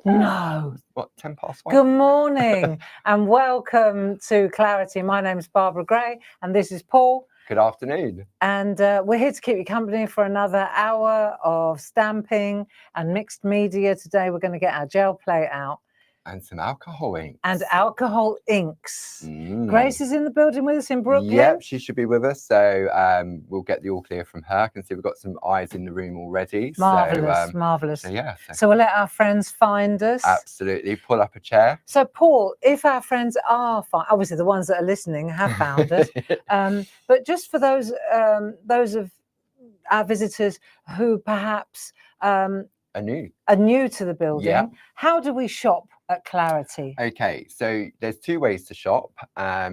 No. What, 10 past 1? Good morning and welcome to Clarity. My name's Barbara Gray and this is Paul. Good afternoon. And we're here to keep you company for another hour of stamping and mixed media. Today we're going to get our gel plate out. And some alcohol inks. And alcohol inks. Grace is in the building with us in Brooklyn. Yep, she should be with us. So we'll get the all clear from her. I can see we've got some eyes in the room already. Marvellous, marvellous. So, yeah. So we'll let our friends find us. Absolutely. Pull up a chair. So, Paul, if our friends are obviously the ones that are listening have found us, but just for those of our visitors who perhaps are new to the building, how do we shop at Clarity? Okay, so there's two ways to shop.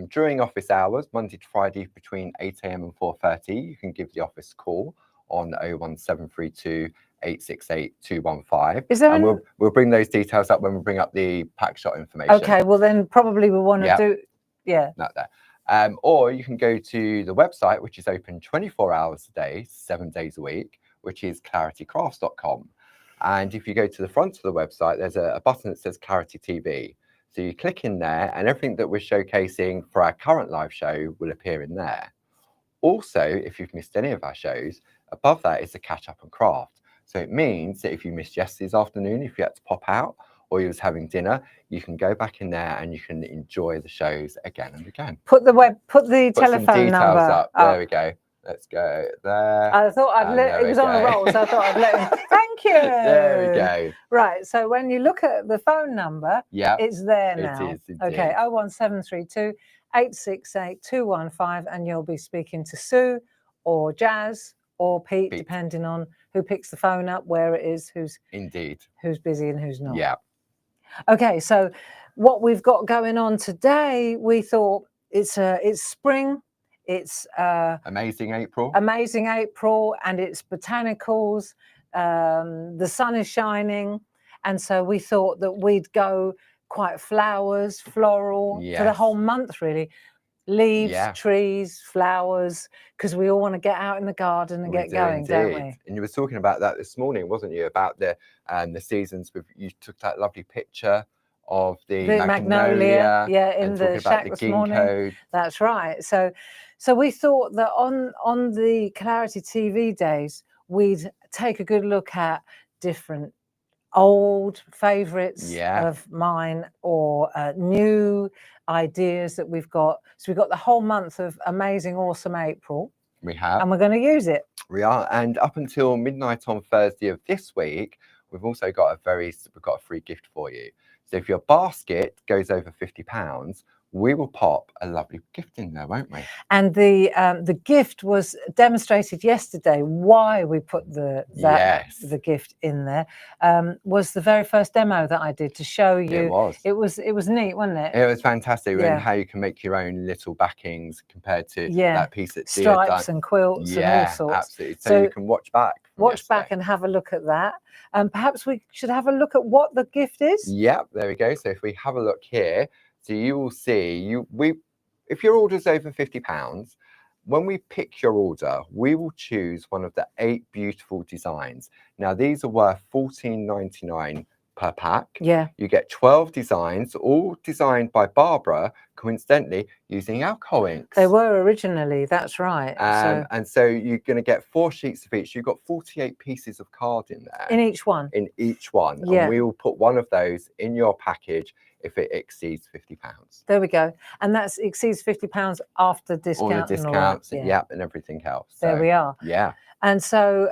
During office hours, Monday to Friday between 8 a.m. and 4:30, you can give the office a call on 01732 868 215. Is there and we'll bring those details up when we bring up the pack shot information. Okay, well then probably we want to do not there. Or you can go to the website, which is open 24 hours a day, 7 days a week, which is claritycrafts.com. And if you go to the front of the website, there's a button that says Clarity TV. So you click in there and everything that we're showcasing for our current live show will appear in there. Also, if you've missed any of our shows, above that is the catch up and craft. So it means that if you missed yesterday's afternoon, if you had to pop out or you was having dinner, you can go back in there and you can enjoy the shows again and again. Put the telephone some details number up. There we go. Let's go there. I thought I'd let it was on a roll, so I thought I'd let him. Thank you. There we go. Right. So when you look at the phone number, it's there now. It is. Indeed. Okay. 01732 868 215, and you'll be speaking to Sue or Jazz or Pete, depending on who picks the phone up, where it is, who's busy and who's not. Yeah. Okay. So what we've got going on today, we thought it's spring. It's amazing April, and it's botanicals. The sun is shining, and so we thought that we'd go quite floral for the whole month, really. Leaves, trees, flowers, because we all want to get out in the garden and get going, don't we? And you were talking about that this morning, wasn't you? About the seasons. You took that lovely picture of the magnolia, in the shack this morning. That's right. So we thought that on the Clarity TV days, we'd take a good look at different old favourites of mine or new ideas that we've got. So we've got the whole month of amazing, awesome April. We have. And we're going to use it. We are. And up until midnight on Thursday of this week, we've also got a free gift for you. So if your basket goes over £50, we will pop a lovely gift in there, won't we? And the gift was demonstrated yesterday. Why we put the gift in there was the very first demo that I did to show you. It was neat, wasn't it? It was fantastic. And how you can make your own little backings compared to that piece that stripes and quilts and all sorts. Absolutely. So you can watch back. Watch back and have a look at that. Perhaps we should have a look at what the gift is. Yep, there we go. So if we have a look here, so you will see, if your order's over £50, when we pick your order, we will choose one of the 8 beautiful designs. Now, these are worth $14.99 per pack. Yeah. You get 12 designs, all designed by Barbara, coincidentally, using alcohol inks. They were originally, that's right. And so you're going to get 4 sheets of each. You've got 48 pieces of card in there. In each one? In each one. Yeah. And we will put one of those in your package if it exceeds £50. There we go. And that exceeds £50 after discount. All the discounts, and everything else. So, there we are. Yeah. And so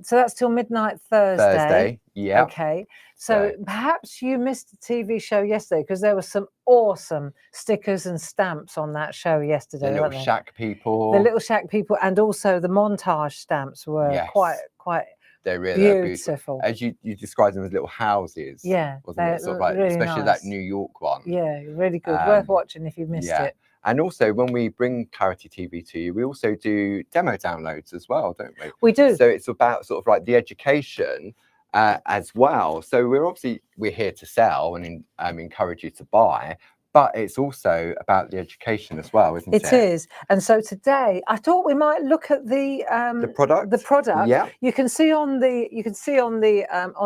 that's till midnight Thursday. Yeah. Okay. So perhaps you missed the TV show yesterday because there were some awesome stickers and stamps on that show yesterday. The little shack people. The little shack people, and also the montage stamps were quite. They're really beautiful. As you described them as little houses. Yeah. Wasn't it? Sort of like, really especially nice. That New York one. Yeah, really good. Worth watching if you've missed it. And also, when we bring Clarity TV to you, we also do demo downloads as well, don't we? We do. So it's about sort of like the education as well. So we're here to sell and encourage you to buy, but it's also about the education as well, isn't it? It is. And so today I thought we might look at the product. The product. Yeah. You can see on the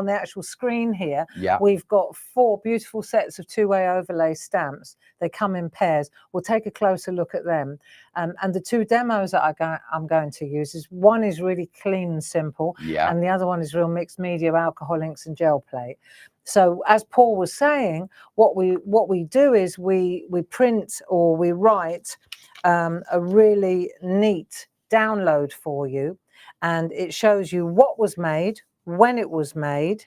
actual screen here. Yeah. We've got 4 beautiful sets of two-way overlay stamps. They come in pairs. We'll take a closer look at them. And the 2 demos that I'm going to use is one is really clean and simple, and the other one is real mixed media, alcohol inks and gel plate. So as Paul was saying, what we do is we print or we write a really neat download for you, and it shows you what was made, when it was made,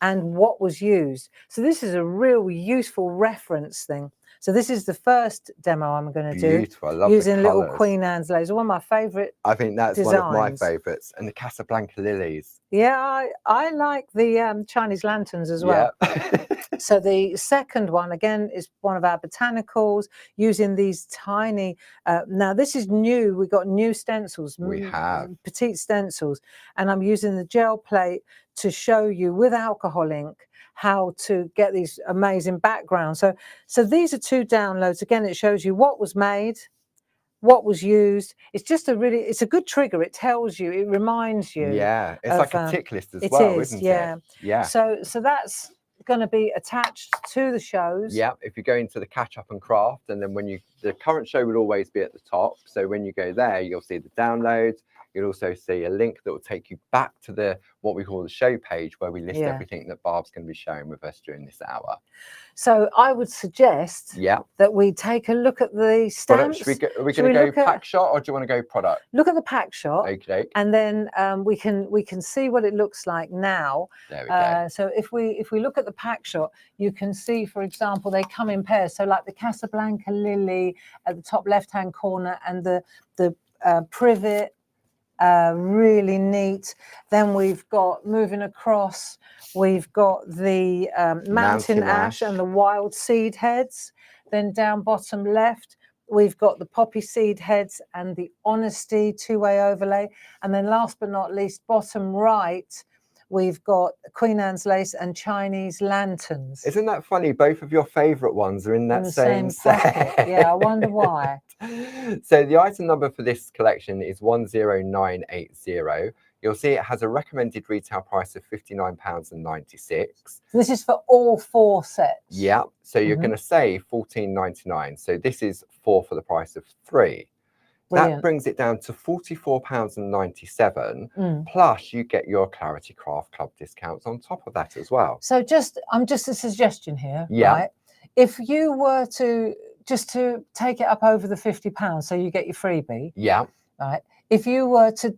and what was used. So this is a real useful reference thing. So this is the first demo I'm going to do. Beautiful. I love using the little colours. Queen Anne's laser. One of my favourite. I think that's designs. one of my favourites. And the Casablanca lilies. Yeah, I like the Chinese lanterns as well. Yeah. So the second one, again, is one of our botanicals using these tiny, now this is new, we got new stencils. We have. Petite stencils. And I'm using the gel plate to show you with alcohol ink how to get these amazing backgrounds. So these are 2 downloads. Again, it shows you what was made, what was used. It's just it's a good trigger. It tells you, it reminds you. Yeah, it's like a tick list as it well, is, isn't yeah. it? Yeah. So that's going to be attached to the shows. Yeah, if you go into the catch up and craft, and then the current show will always be at the top. So when you go there, you'll see the downloads. You'll also see a link that will take you back to what we call the show page, where we list everything that Barb's going to be sharing with us during this hour. So I would suggest that we take a look at the stamps. Are we going to go pack shot, or do you want to go product? Look at the pack shot. Okay. And then we can see what it looks like now. There we go. So if we look at the pack shot, you can see, for example, they come in pairs. So like the Casablanca lily at the top left-hand corner, and the privet. Really neat. Then we've got, moving across, we've got the mountain ash and the wild seed heads. Then down bottom left, we've got the poppy seed heads and the honesty two-way overlay. And then last but not least, bottom right, we've got Queen Anne's lace and Chinese lanterns. Isn't that funny? Both of your favourite ones are in that same set. Yeah, I wonder why. So the item number for this collection is 10980. You'll see it has a recommended retail price of £59.96. This is for all 4 sets. Yeah, so you're going to save £14.99. So this is 4 for the price of 3. Brilliant. That brings it down to £44.97. Plus, you get your Clarity Craft Club discounts on top of that as well. So I'm just a suggestion here. Yeah. Right? If you were to take it up over the £50, so you get your freebie. Yeah. Right. If you were to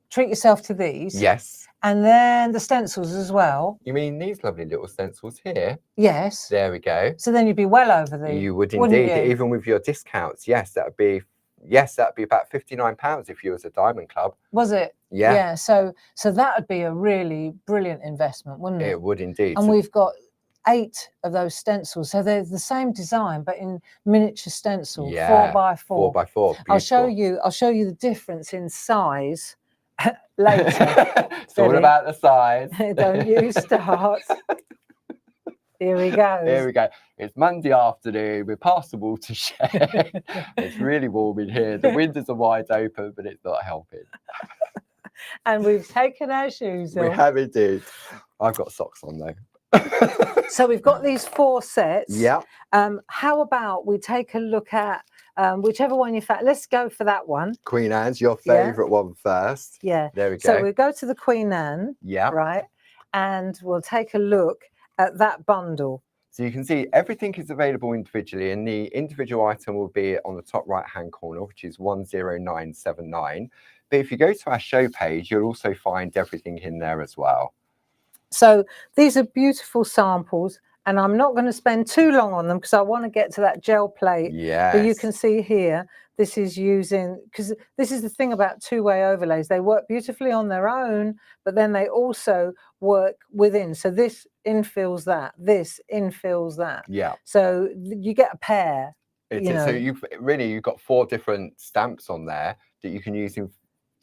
treat yourself to these. Yes. And then the stencils as well. You mean these lovely little stencils here? Yes. There we go. So then you'd be well over the. You would indeed, even with your discounts. Yes, that'd be about £59 if you was a Diamond Club. Was it? Yeah. Yeah. So that would be a really brilliant investment, wouldn't it? It would indeed. And we've got 8 of those stencils, so they're the same design but in miniature stencil. 4x4. 4x4. Beautiful. I'll show you the difference in size later. It's all about the size. Don't you start. Here we go. Here we go. It's Monday afternoon. We're past the watershed. It's really warm in here. The windows are wide open, but it's not helping. And we've taken our shoes off. We have indeed. I've got socks on though. So we've got these 4 sets. Yeah. How about we take a look at whichever one you found. Let's go for that one. Queen Anne's, your favourite one first. Yeah. There we go. So we go to the Queen Anne. Yeah. Right. And we'll take a look at that bundle. So you can see everything is available individually, and the individual item will be on the top right-hand corner, which is 10979. But if you go to our show page, you'll also find everything in there as well. So these are beautiful samples, and I'm not going to spend too long on them because I want to get to that gel plate. Yes. But you can see here, this is using, because this is the thing about two-way overlays. They work beautifully on their own, but then they also work within. So this infills that, this infills that. Yeah. So you get a pair. So you've got 4 different stamps on there that you can use in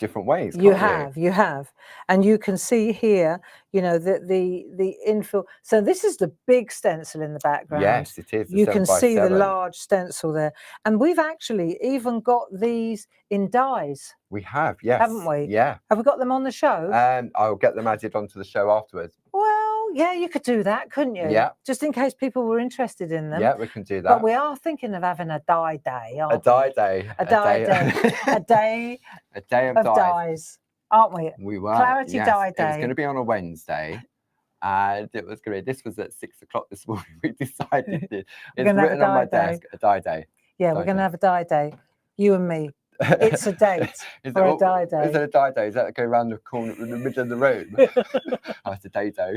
different ways. You have, and you can see here, you know, the infill. So this is the big stencil in the background. Yes, it is. You can see the large stencil there, and we've actually even got these in dies. We have, yes, haven't we? Yeah. Have we got them on the show? I'll get them added onto the show afterwards. Well, yeah, you could do that, couldn't you? Yeah. Just in case people were interested in them. Yeah, we can do that. But we are thinking of having a die day, aren't we? A die day. A die day. A day of dies, aren't we? We were. Clarity die day. It was going to be on a Wednesday. And it was great. This was at 6 o'clock this morning. We decided it's written on my desk, a die day. Yeah, we're going to have a die day. You and me. It's a date for a die day. Is it a die day? Is that go around the corner in the middle of the room? Oh, it's a day day.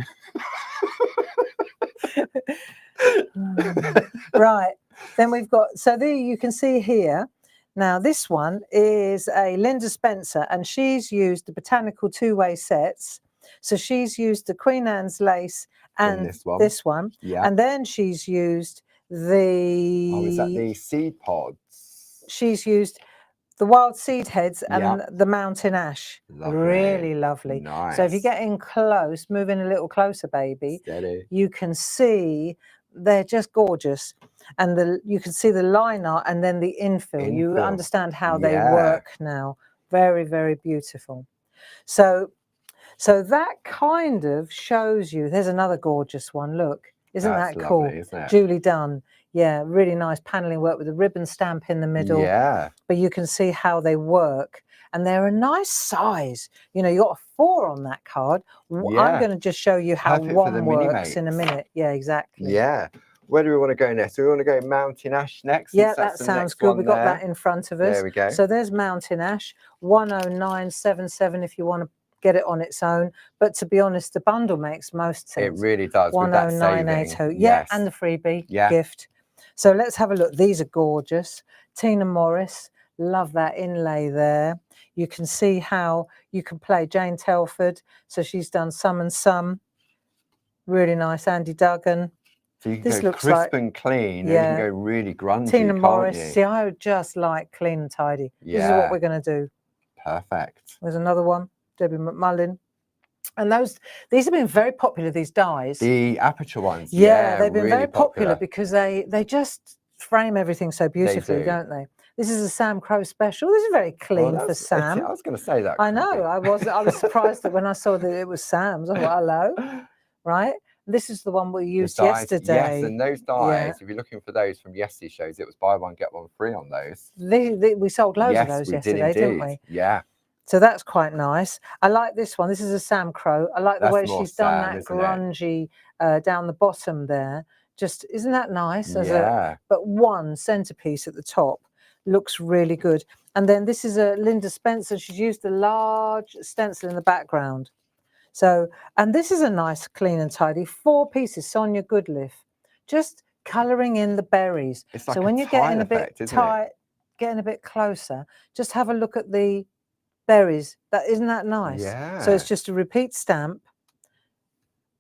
Right. Then we've got, so there you can see here. Now this one is a Linda Spencer, and she's used the Botanical two-way sets. So she's used the Queen Anne's lace and this one. Yeah. And then she's used the... Oh, is that the seed pods? She's used the wild seed heads and the mountain ash. Lovely. Really lovely. Nice. So if you get in close, move in a little closer, baby. Steady. You can see they're just gorgeous. And you can see the line art and then the infill. You understand how they work now. Very, very beautiful. So that kind of shows you, there's another gorgeous one, look. Isn't that cool? Lovely, isn't it? Julie Dunn. Yeah, really nice paneling work with a ribbon stamp in the middle. Yeah. But you can see how they work. And they're a nice size. You know, you got a 4 on that card. Yeah. I'm going to just show you how one works in a minute. Yeah, exactly. Yeah. Where do we want to go next? Do we want to go Mountain Ash next? Yeah, that sounds good. We've got that in front of us. There we go. So there's Mountain Ash, 10977 if you want to get it on its own. But to be honest, the bundle makes most sense. It really does. 10980. Yeah, and the freebie gift. So let's have a look. These are gorgeous. Tina Morris, love that inlay there. You can see how you can play Jane Telford. So she's done Some and Some. Really nice. Andy Duggan. So you can go crisp and clean, and you can go really grungy, Tina Morris. See, I just like clean and tidy. Yeah. This is what we're going to do. Perfect. There's another one, Debbie McMullin. And these have been very popular, these dies. The aperture ones. Yeah, they've been really very popular because they just frame everything so beautifully, don't they? This is a Sam Crow special. This is very clean for Sam. I was going to say that. I know. I was surprised that when I saw that it was Sam's. I thought, hello. Right? This is the one we used yesterday. Yes, and those dies, if you're looking for those from yesterday's shows, it was buy one, get one free on those. We sold loads of those yesterday, didn't we? Yeah. So that's quite nice. I like this one. This is a Sam Crow. I like the way she's done that grungy down the bottom there. Just, isn't that nice? But one centerpiece at the top looks really good. And then this is a Linda Spencer. She's used a large stencil in the background. So, and this is a nice, clean and tidy 4 pieces, Sonia Goodliff, just colouring in the berries. It's like so when you're getting a bit tight, getting a bit closer, just have a look at the berries. Isn't that nice? Yeah. So it's just a repeat stamp.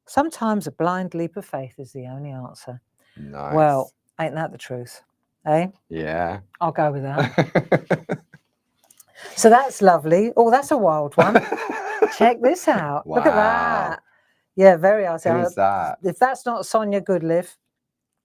Sometimes a blind leap of faith is the only answer. Nice. Well, ain't that the truth? Eh? Yeah. I'll go with that. So that's lovely. Oh, that's a wild one. Check this out. Wow. Look at that. Yeah, very arty. Who's that? If that's not Sonia Goodliff,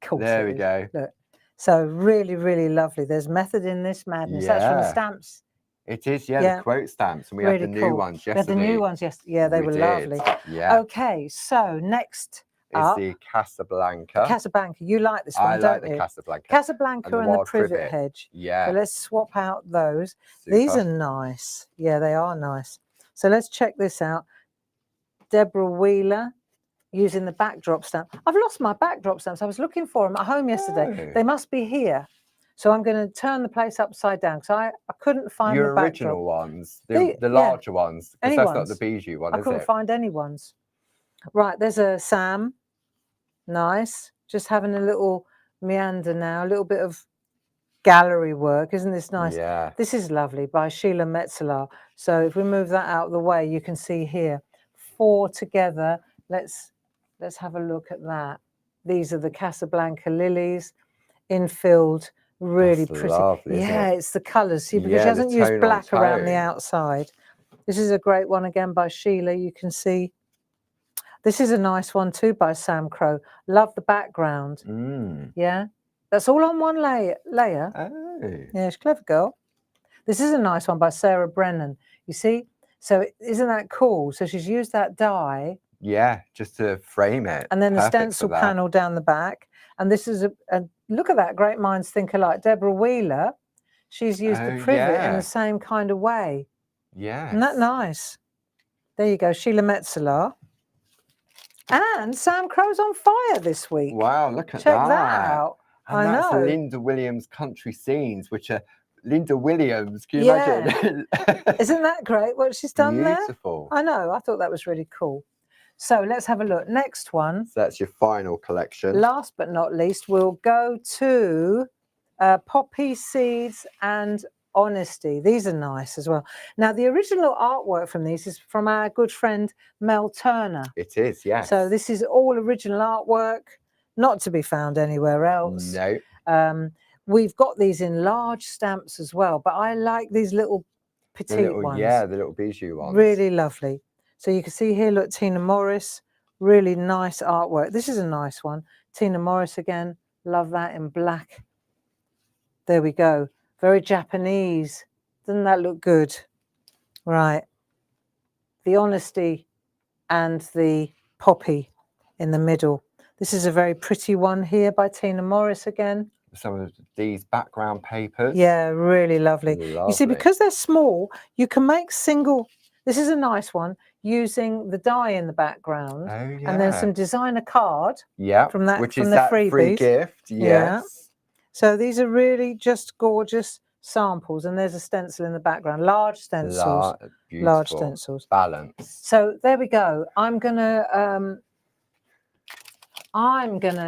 cool. There we go. Look. So really, really lovely. There's method in this madness. That's from the stamps. It is, the quote stamps. And we had the new ones yesterday. We had the new ones yesterday. Yeah, they were lovely. Yeah. Okay, so next is the Casablanca. Casablanca. You like this one, don't you? I like the Casablanca. Casablanca and the privet hedge. Yeah. So let's swap out those. Super. These are nice. Yeah, they are nice. So let's check this out. Deborah Wheeler using the backdrop stamp. I've lost my backdrop stamps. I was looking for them at home yesterday. They must be here. So I'm going to turn the place upside down because I couldn't find the backdrop. Your original ones, the larger ones, because that's not the Bijou one, I couldn't find any ones. Right, there's a Sam. Nice. Just having a little meander now, a little bit of gallery work. Isn't this nice? Yeah. This is lovely by Sheila Metzeler. So if we move that out of the way, you can see here 4 together. Let's have a look at that. These are the Casablanca lilies, infilled, really pretty. Lovely, yeah, it's the colours. See, because she hasn't used black around the outside. This is a great one again by Sheila. You can see. This is a nice one too by Sam Crow. Love the background. Yeah, that's all on one layer. Oh. Yeah, she's a clever girl. This is a nice one by Sarah Brennan. You see? So isn't that cool? So she's used that die. Yeah, just to frame it. And then the Perfect stencil panel down the back. And this is a look at that. Great minds think alike. Deborah Wheeler, she's used the privet in the same kind of way. Yeah. Isn't that nice? There you go. Sheila Metzeler. And Sam Crow's on fire this week. Wow, look at that. Check that out. And that's Linda Williams country scenes, which are Linda Williams. Can you imagine? Isn't that great what she's done there? Beautiful. I know. I thought that was really cool. So let's have a look. Next one. So that's your final collection. Last but not least, we'll go to Poppy Seeds and Honesty. These are nice as well. Now, the original artwork from these is from our good friend Mel Turner. It is, yes. So this is all original artwork, not to be found anywhere else. No. We've got these in large stamps as well, but I like these little petite ones. Yeah, the little bijou ones. Really lovely. So you can see here, look, Tina Morris, really nice artwork. This is a nice one. Tina Morris again, love that in black. There we go. Very Japanese. Doesn't that look good? Right. The Honesty and the Poppy in the middle. This is a very pretty one here by Tina Morris again. Some of these background papers. Yeah, really lovely. You see, because they're small, you can make single. This is a nice one using the die in the background. Oh, yeah. And then some designer card. Yeah. From that, which from is the that freebies. free gift. Yes. Yeah. So these are really just gorgeous samples. And there's a stencil in the background. Large stencils. Large stencils. Balance. So there we go. I'm gonna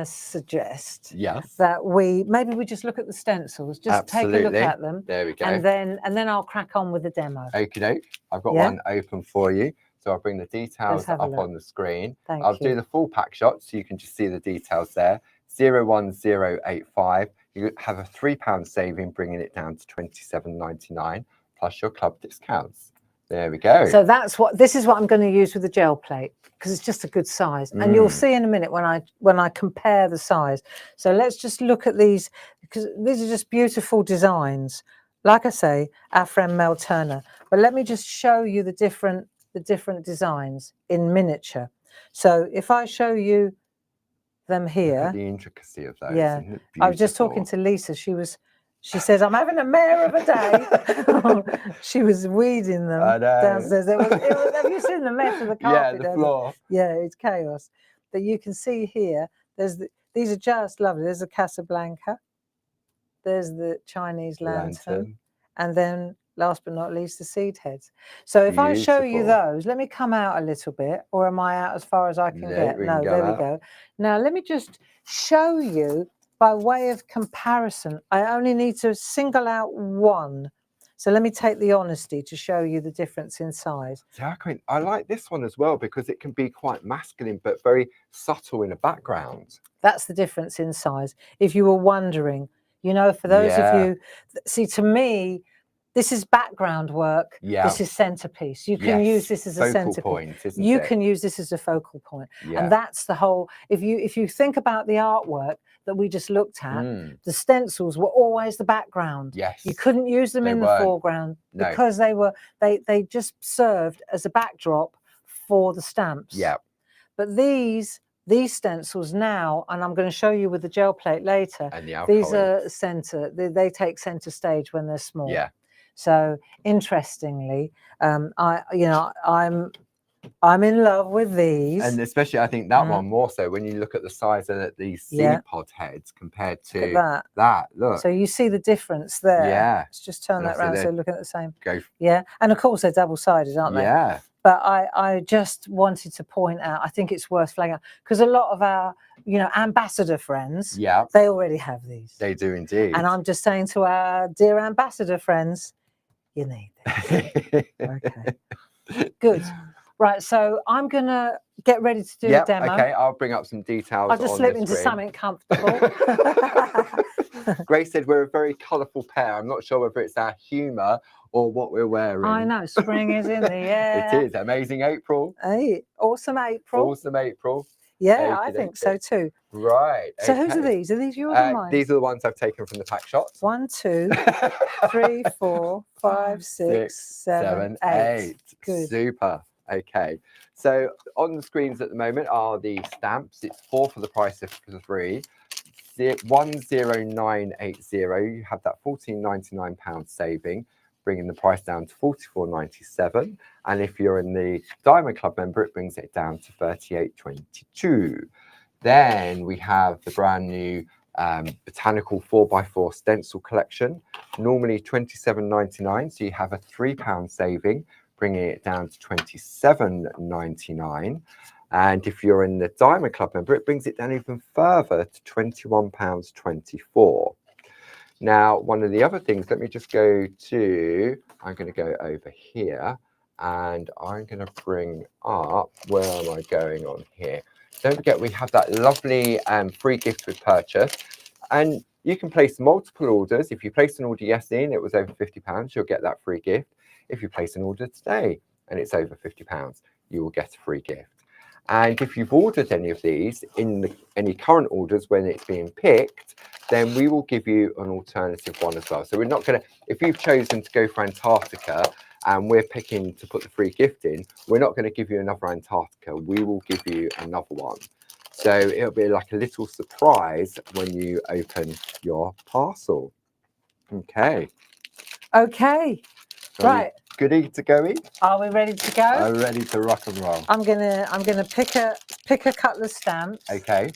suggest that maybe we just look at the stencils, just take a look at them. There we go. And then I'll crack on with the demo. Okie doke. I've got one open for you. So I'll bring the details up on the screen. I'll do the full pack shot so you can just see the details there. 01085. You have a £3 saving, bringing it down to £27.99 plus your club discounts. There we go. So this is what I'm going to use with the gel plate, because it's just a good size. And you'll see in a minute when I compare the size. So let's just look at these, because these are just beautiful designs. Like I say, our friend Mel Turner. But let me just show you the different designs in miniature. So if I show you them here. Look at the intricacy of those. Yeah. I was just talking to Lisa. She says, I'm having a mare of a day. She was weeding them downstairs. Have you seen the mess of the carpet? Yeah, the floor. Yeah, it's chaos. But you can see here, these are just lovely. There's a Casablanca. There's the Chinese lantern. And then, last but not least, the seed heads. So if I show you those, let me come out a little bit, or am I out as far as I can get? No, there we go. Now, let me just show you, by way of comparison, I only need to single out one. So let me take the Honesty to show you the difference in size. Yeah, I like this one as well, because it can be quite masculine, but very subtle in the background. That's the difference in size. If you were wondering, you know, for those of you, see, to me, this is background work. Yeah. This is centerpiece. You can use this as a centerpiece. Point, isn't you it? can use this as a focal point. Yeah. And that's the whole, if you think about the artwork that we just looked at, the stencils were always the background. Yes. You couldn't use them in the foreground because they just served as a backdrop for the stamps. Yeah. But these stencils now, and I'm going to show you with the gel plate later, and the these are they take center stage when they're small. Yeah. So interestingly, I'm in love with these, and especially I think that one more so when you look at the size of these seed pod heads compared to that. Look, so you see the difference there. Yeah, let's just turn that around so looking at the same. Go. Yeah, and of course they're double-sided, aren't they? Yeah. But I just wanted to point out, I think it's worth flagging out, because a lot of our, ambassador friends, they already have these. They do indeed. And I'm just saying to our dear ambassador friends, you need this. Okay. Good. Right, so I'm going to get ready to do the demo. Okay, I'll bring up some details. I'll just slip into something comfortable. Grace said we're a very colourful pair. I'm not sure whether it's our humour or what we're wearing. I know, spring is in the air. It is. Amazing April. Hey, awesome April. Awesome April. Yeah, I think so too. Right. So whose are these? Are these yours or mine? These are the ones I've taken from the pack shots. 1, 2, 3, 4, 5, 6, 7, 8. Good. Super. Okay. So on the screens at the moment are the stamps. It's 4 for the price of 3. 10980. You have that £14.99 saving, bringing the price down to £44.97. And if you're in the Diamond Club member, it brings it down to £38.22. Then we have the brand new Botanical 4x4 stencil collection, normally £27.99. So you have a £3 saving, bringing it down to £27.99. And if you're in the Diamond Club member, it brings it down even further to £21.24. Now, one of the other things, let me just go to, I'm going to go over here and I'm going to bring up, where am I going on here? Don't forget, we have that lovely free gift with purchase. And you can place multiple orders. If you place an order yesterday and it was over £50, you'll get that free gift. If you place an order today and it's over £50, you will get a free gift. And if you've ordered any of these in any current orders when it's being picked, then we will give you an alternative one as well. So we're not going to, if you've chosen to go for Antarctica and we're picking to put the free gift in, we're not going to give you another Antarctica. We will give you another one. So it'll be like a little surprise when you open your parcel. Okay. Okay. Right. Goody to go in? Are we ready to go? I'm ready to rock and roll. I'm gonna pick a couple of stamps. Okay.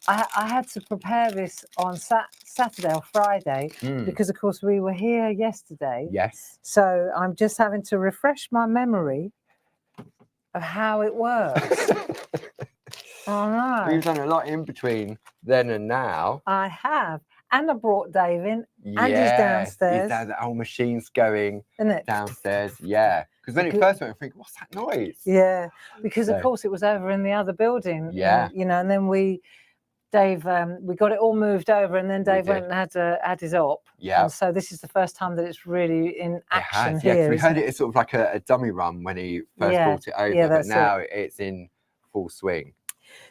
I had to prepare this on Saturday or Friday because, of course, we were here yesterday. Yes. So I'm just having to refresh my memory of how it works. All right. We've done a lot in between then and now. I have. And I brought Dave in, and he's downstairs. He's down, the whole machine's going downstairs. Yeah. Because when it first went, I think, what's that noise? Yeah. Because, of course, it was over in the other building. Yeah. You know, and then we got it all moved over, and then Dave went and had his op. Yeah. And so this is the first time that it's really in action here. Yeah, we heard it as sort of like a dummy run when he first brought it over, but now it's in full swing.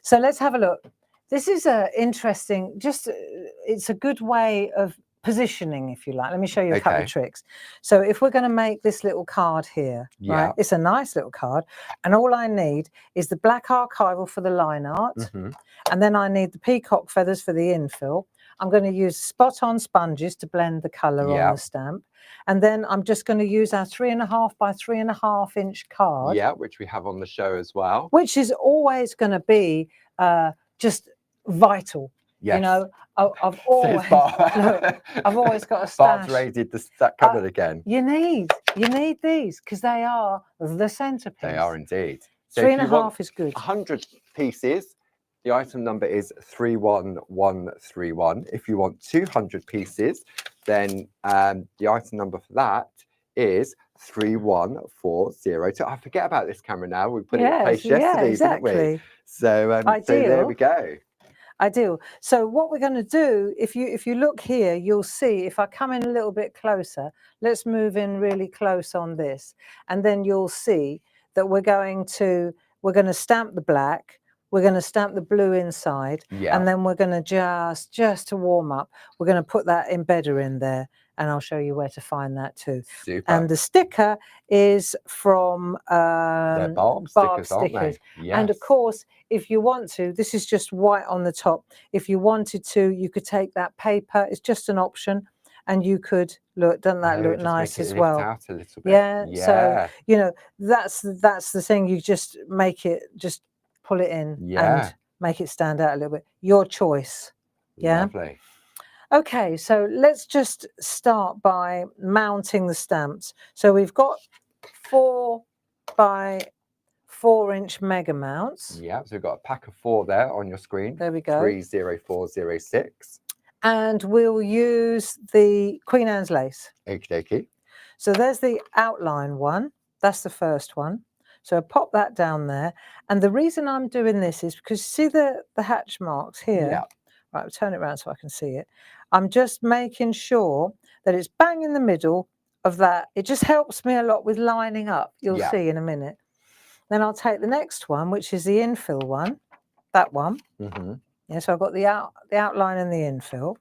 So let's have a look. This is interesting, it's a good way of positioning, if you like. Let me show you a couple of tricks. So if we're going to make this little card here, right? It's a nice little card. And all I need is the black archival for the line art. And then I need the peacock feathers for the infill. I'm going to use spot-on sponges to blend the colour on the stamp. And then I'm just going to use our 3.5 by 3.5 inch card. Yeah, which we have on the show as well. Which is always going to be just vital. Yes. You know, I've always got a stash. Bart's raided the stack cupboard again. You need these because they are the centerpiece. They are indeed. So 3.5 is good. 100 pieces. The item number is 31131. If you want 200 pieces, then the item number for that is 31402. I forget about this camera now. We put it in place yesterday, didn't we? So, so there we go. Ideal. So what we're going to do, if you look here, you'll see, if I come in a little bit closer, let's move in really close on this, and then you'll see that we're going to stamp the black, we're going to stamp the blue inside, and then we're going to just to warm up, we're going to put that embedder in there, and I'll show you where to find that too. Super. And the sticker is from They're Barb stickers. Yes. And of course, if you want to, this is just white on the top. If you wanted to, you could take that paper. It's just an option, and you could look. Doesn't that look nice as well? Out a little bit. Yeah. So you know, that's the thing. You just just pull it in and make it stand out a little bit. Your choice. Yeah. Lovely. Okay, so let's just start by mounting the stamps. So we've got 4 by 4 inch mega mounts. Yeah, so we've got a pack of 4 there on your screen. There we go. 30406. And we'll use the Queen Anne's lace. Okie dokie. So there's the outline one. That's the first one. So pop that down there. And the reason I'm doing this is because see the hatch marks here? Yeah. Right, I'll turn it around so I can see it. I'm just making sure that it's bang in the middle of that. It just helps me a lot with lining up. You'll Yeah. see in a minute. Then I'll take the next one, which is the infill one, that one. Yeah, so I've got the outline and the infill.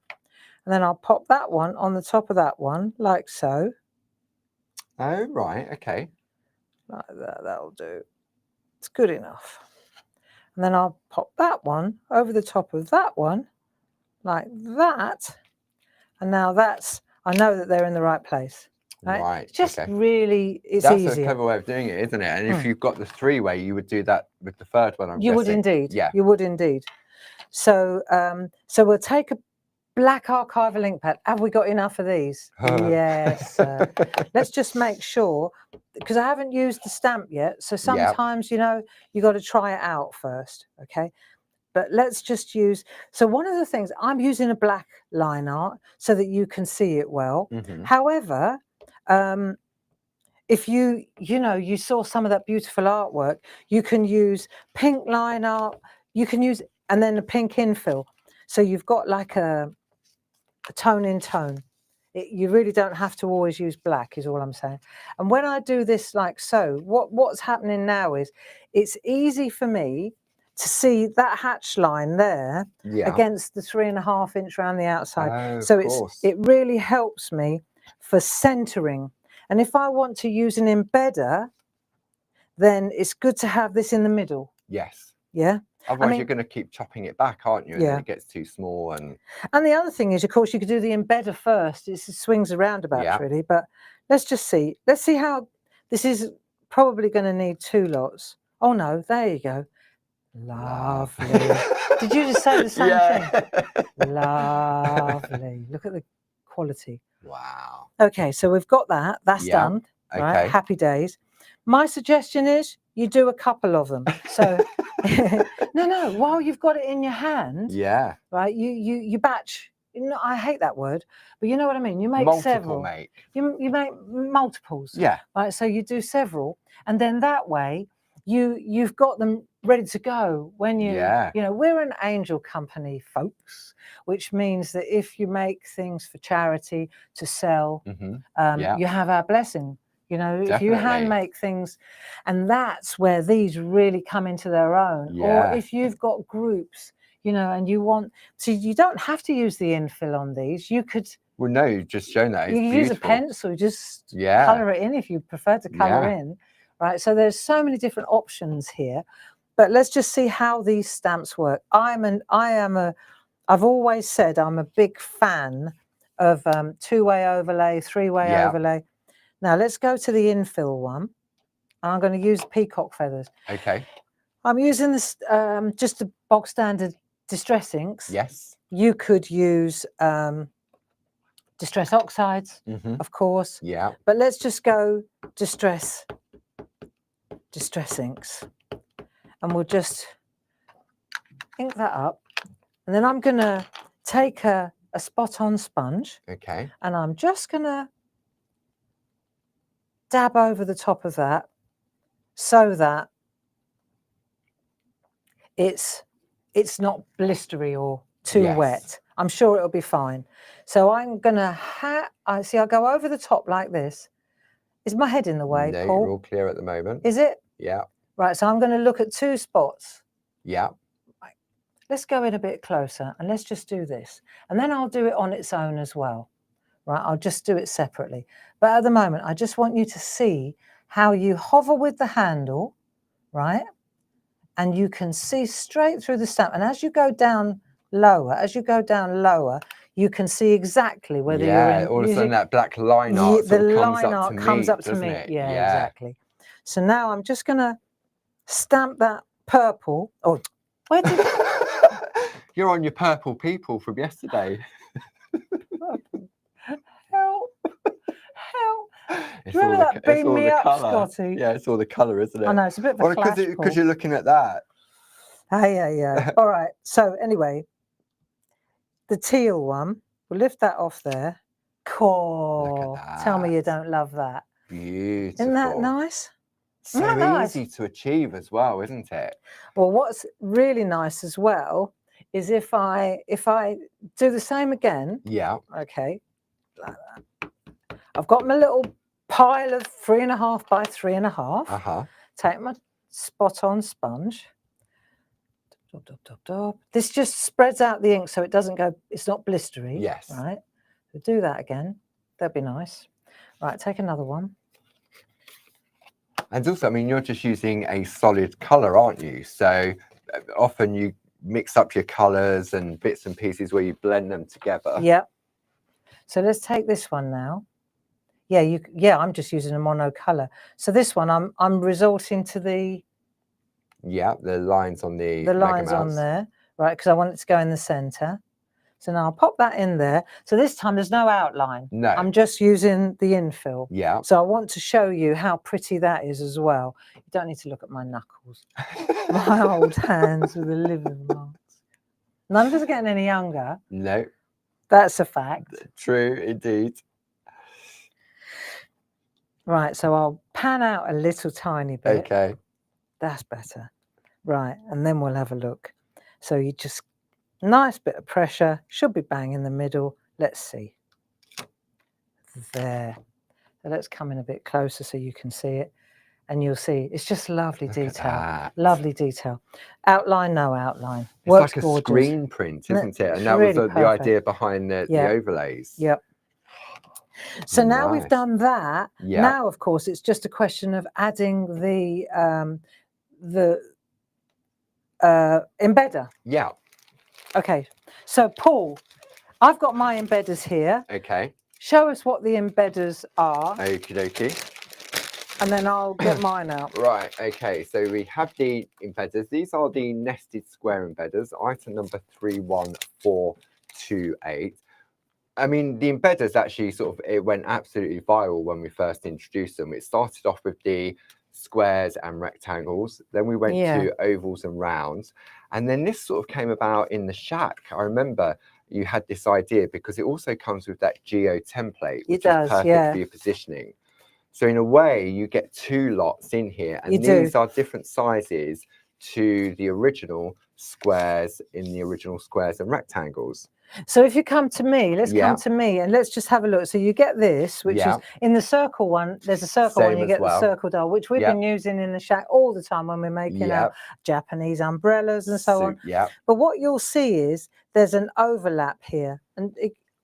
And then I'll pop that one on the top of that one, like so. Oh, right, okay. Like that, that'll do. It's good enough. And then I'll pop that one over the top of that one, like that. And now I know that they're in the right place. Right? It's just really, it's That's easier. a clever way of doing it, isn't it? And if you've got the 3-way, you would do that with the third one, I'm guessing. You would indeed. Yeah. You would indeed. So, so we'll take a black archival ink pad. Have we got enough of these? Yes. Let's just make sure, because I haven't used the stamp yet. So sometimes, you know, you got to try it out first. Okay. But let's just use, so one of the things, I'm using a black line art so that you can see it well. However, if you saw some of that beautiful artwork, you can use pink line art, you can use, and then a pink infill. So you've got like a tone in tone. You really don't have to always use black, is all I'm saying. And when I do this like so, what's happening now is it's easy for me to see that hatch line there against the 3.5 inch around the outside. So it really helps me for centering. And if I want to use an embedder, then it's good to have this in the middle. Yes. Yeah. Otherwise, you're going to keep chopping it back, aren't you? And then it gets too small. And the other thing is, of course, you could do the embedder first. It swings around about really. But let's just see. Let's see how this is probably going to need 2 lots. Oh, no. There you go. Lovely. Did you just say the same thing? Lovely. Look at the quality. Wow. Okay, so we've got that. That's done. Right? Happy days. My suggestion is you do a couple of them. So no, while you've got it in your hand, right? You batch. You know, I hate that word, but you know what I mean. You make several. You make multiples. Yeah. Right. So you do several, and then that way you've got them ready to go when you you know, we're an angel company, folks, which means that if you make things for charity to sell, you have our blessing. You know, if you hand make things, and that's where these really come into their own. Or if you've got groups, you know, and you want, so you don't have to use the infill on these. You could. Well, no, you've just shown that. You use a pencil, just color it in if you prefer to color in, right? So there's so many different options here, but let's just see how these stamps work. I've always said I'm a big fan of 2-way overlay, 3-way overlay. Now let's go to the infill one. I'm going to use peacock feathers. Okay. I'm using this just a bog standard distress inks. Yes. You could use distress oxides, of course. Yeah. But let's just go distress inks, and we'll just ink that up. And then I'm going to take a spot-on sponge. Okay. And I'm just going to dab over the top of that so that it's not blistery or too wet. I'm sure it'll be fine. So I'm going to I'll go over the top like this. Is my head in the way, no, Paul? You're all clear at the moment. Is it? Yeah. Right, so I'm going to look at 2 spots. Yeah. Right. Let's go in a bit closer and let's just do this. And then I'll do it on its own as well. Right, I'll just do it separately. But at the moment, I just want you to see how you hover with the handle, right? And you can see straight through the stamp. And as you go down lower, you can see exactly whether you're in. All of a sudden that black line art comes up to me. Yeah, exactly. So now I'm just going to stamp that purple. Oh, where did you're on your purple people from yesterday. Help. Remember that beam me up, Scotty? Yeah, it's all the colour, isn't it? I know, it's a bit of a clash. Because you're looking at that. Yeah. All right. So anyway, the teal one, we'll lift that off there. Cool. Tell me you don't love that. Beautiful. Isn't that nice? So easy to achieve as well, isn't it? Well, what's really nice as well is if I do the same again. Yeah. Okay. Like that. I've got my little pile of 3.5 by 3.5. Take my spot on sponge. Dop, dop, dop, dop. This just spreads out the ink so it doesn't go, it's not blistery. Yes. Right. So do that again. That'd be nice. Right, take another one. And also, I mean, you're just using a solid colour, aren't you? So often you mix up your colours and bits and pieces where you blend them together. Yep. So let's take this one now. Yeah, I'm just using a mono colour. So this one, I'm resorting to the the lines on the lines on there, right? Because I want it to go in the centre. So now I'll pop that in there. So this time there's no outline. No. I'm just using the infill. Yeah. So I want to show you how pretty that is as well. You don't need to look at my knuckles. My old hands with the living marks. None of us are getting any younger. No. That's a fact. True, indeed. Right, so I'll pan out a little tiny bit. Okay. That's better. Right, and then we'll have a look. So you just, nice bit of pressure, should be bang in the middle. Let's see. There. So let's come in a bit closer so you can see it. And you'll see, it's just lovely detail. Lovely detail. Outline, no outline. It's like a screen print, isn't it? And that was the idea behind the overlays. Yep. So now we've done that. Now, of course, it's just a question of adding the embedder. Yeah. Okay. So, Paul, I've got my embedders here. Okay. Show us what the embedders are. Okie dokie. And then I'll get mine out. Right, okay, so we have the embedders. These are the nested square embedders, item number 31428. I mean, the embedders actually it went absolutely viral when we first introduced them. It started off with the squares and rectangles, then we went to ovals and rounds, and then this sort of came about in the shack. I remember you had this idea because it also comes with that geo template, which is perfect for your positioning. So in a way, you get two lots in here, and these are different sizes to the original squares in the original squares and rectangles. So if you come to me, let's come to me and let's just have a look. So you get this, which is in the circle one, there's a circle one, you get the circle dial, which we've been using in the shack all the time when we're making our Japanese umbrellas and so on. But what you'll see is there's an overlap here. And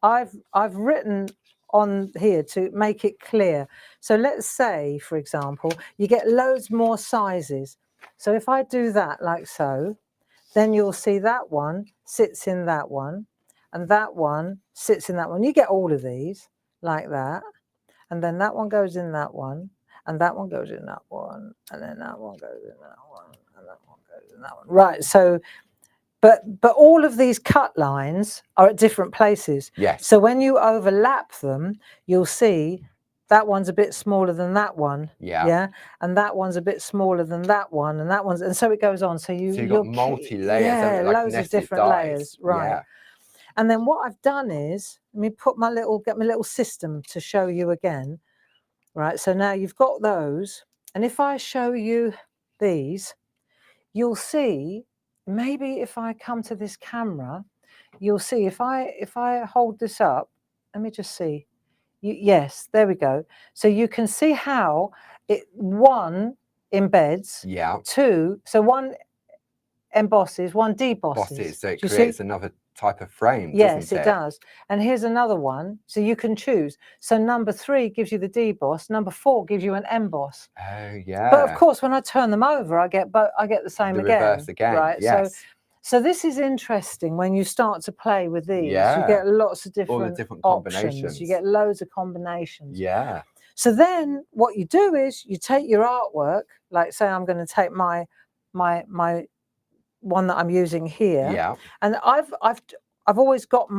I've written on here to make it clear. So let's say, for example, you get loads more sizes. So if I do that like so, then you'll see that one sits in that one. And that one sits in that one. You get all of these like that. And then that one goes in that one. And that one goes in that one. And then that one goes in that one. And that one goes in that one. Right. So, but all of these cut lines are at different places. Yes. So when you overlap them, you'll see that one's a bit smaller than that one. Yeah. And that one's a bit smaller than that one. And that one's, and so it goes on. So you've got multi-layers. Yeah, like loads of different layers. Right. Yeah. And then what I've done is, let me get my little system to show you again. Right, so now you've got those. And if I show you these, you'll see, maybe if I come to this camera, you'll see if I hold this up, let me just see. Yes, there we go. So you can see how one embeds, two, so one embosses, one debosses. So it creates another type of frame. Yes, it does. And here's another one. So you can choose. So number 3 gives you the deboss. Number 4 gives you an emboss. Oh yeah. But of course, when I turn them over, I get the same again. Reverse again. Right. Yes. So this is interesting when you start to play with these. You get lots of different, all the different combinations. Options. You get loads of combinations. Yeah. So then what you do is you take your artwork, like say I'm going to take my one that I'm using here. Yeah. And I've always got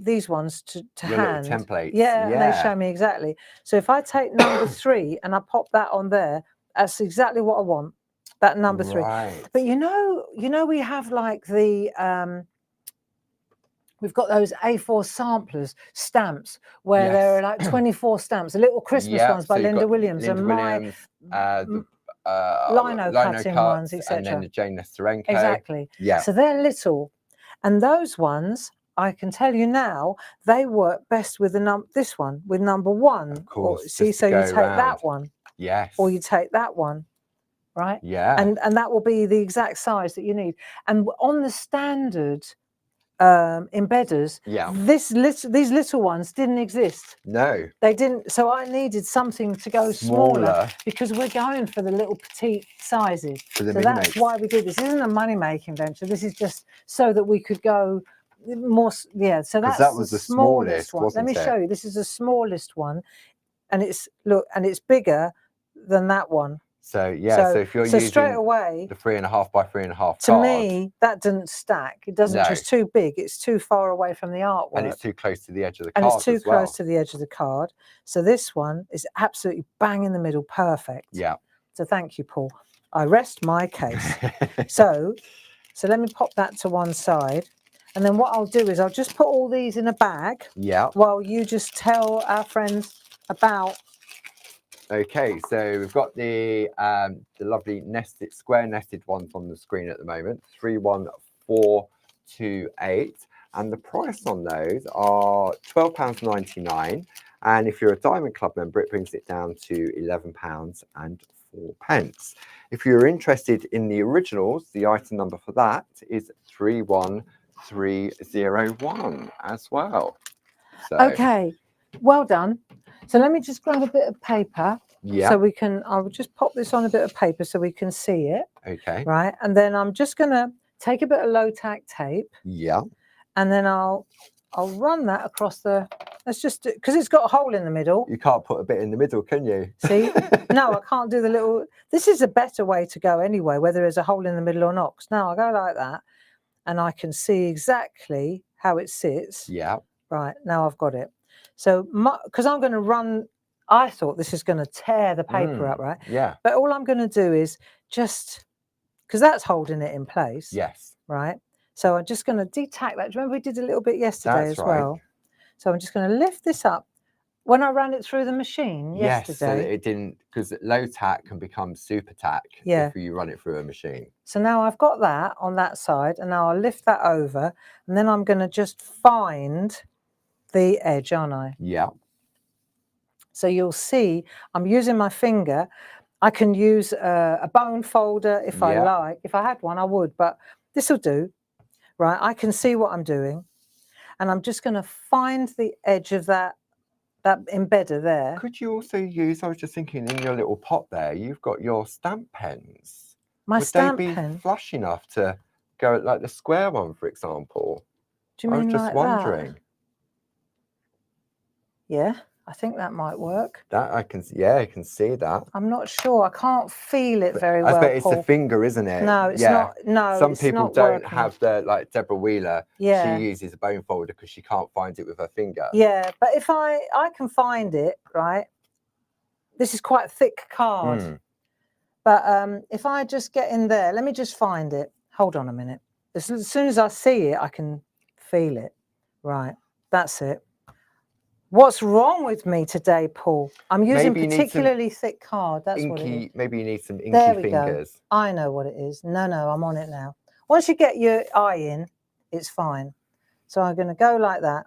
these ones to hand. Templates. Yeah, and they show me exactly. So if I take number 3 and I pop that on there, that's exactly what I want. That number 3. Right. But you know we have like the we've got those A4 samplers stamps where there are like 24 stamps, the little Christmas ones by Linda Williams and Williams, lino cutting ones, etc. And then the Jane Nestorenko. Exactly. Yeah. So they're little. And those ones I can tell you now, they work best with this one, with number 1. Of course. See, so you take that one. Yes. Or you take that one, right? Yeah. And that will be the exact size that you need. And on the standard embedders, these little ones didn't exist. No. They didn't. So I needed something to go smaller because we're going for the little petite sizes. So that's why we did this. This isn't a money-making venture. This is just so that we could go more. Yeah. So that was the smallest one. Let me show you. This is the smallest one, and it's bigger than that one. So yeah, so if you're using straight away the 3.5 by 3.5 to me, that doesn't stack. It doesn't just too big. It's too far away from the artwork. And it's too close to the edge of the card. And it's too close to the edge of the card. So this one is absolutely bang in the middle, perfect. Yeah. So thank you, Paul. I rest my case. so let me pop that to one side. And then what I'll do is I'll just put all these in a bag. Yeah. While you just tell our friends about. Okay, so we've got the lovely square nested ones on the screen at the moment, 31428, and the price on those are £12.99, and if you're a Diamond Club member, it brings it down to £11.04. If you're interested in the originals, the item number for that is 31301 as well. So. Okay, well done. So let me just grab a bit of paper. Yeah. So I'll just pop this on a bit of paper so we can see it. Okay. Right. And then I'm just going to take a bit of low tack tape. Yeah. And then I'll run that across let's just do, because it's got a hole in the middle. You can't put a bit in the middle, can you? See? No, I can't do the little, this is a better way to go anyway, whether there's a hole in the middle or not. Now I'll go like that and I can see exactly how it sits. Yeah. Right. Now I've got it. So, because I'm going to run, I thought this is going to tear the paper up, right? Yeah. But all I'm going to do is just, because that's holding it in place. Yes. Right. So I'm just going to detack that. Do you remember we did a little bit yesterday as well? So I'm just going to lift this up. When I ran it through the machine yesterday. So that it didn't, because low tack can become super tack if you run it through a machine. So now I've got that on that side, and now I'll lift that over, and then I'm going to just find the edge, aren't I? Yeah. So you'll see I'm using my finger. I can use a bone folder if I like. If I had one, I would, but this will do. Right, I can see what I'm doing, and I'm just going to find the edge of that embedder there. Could you also use, I was just thinking, in your little pot there, you've got your stamp pens. My stamp pen? Would they be pen? flush enough to go like the square one, for example? Do you mean I was just wondering. That? Yeah, I think that might work. That I can see that. I'm not sure. I can't feel it very well. I bet it's the finger, isn't it? No, it's not. No, some people don't working. have like Deborah Wheeler. Yeah. She uses a bone folder because she can't find it with her finger. Yeah, but if I can find it, right? This is quite a thick card. But if I just get in there, let me just find it. Hold on a minute. As soon as I see it, I can feel it. Right, that's it. What's wrong with me today, Paul? I'm using particularly thick card. That's what it is. Maybe you need some inky Go. fingers. I know what it is. No, I'm on it now. Once you get your eye in, it's fine. So I'm going to go like that.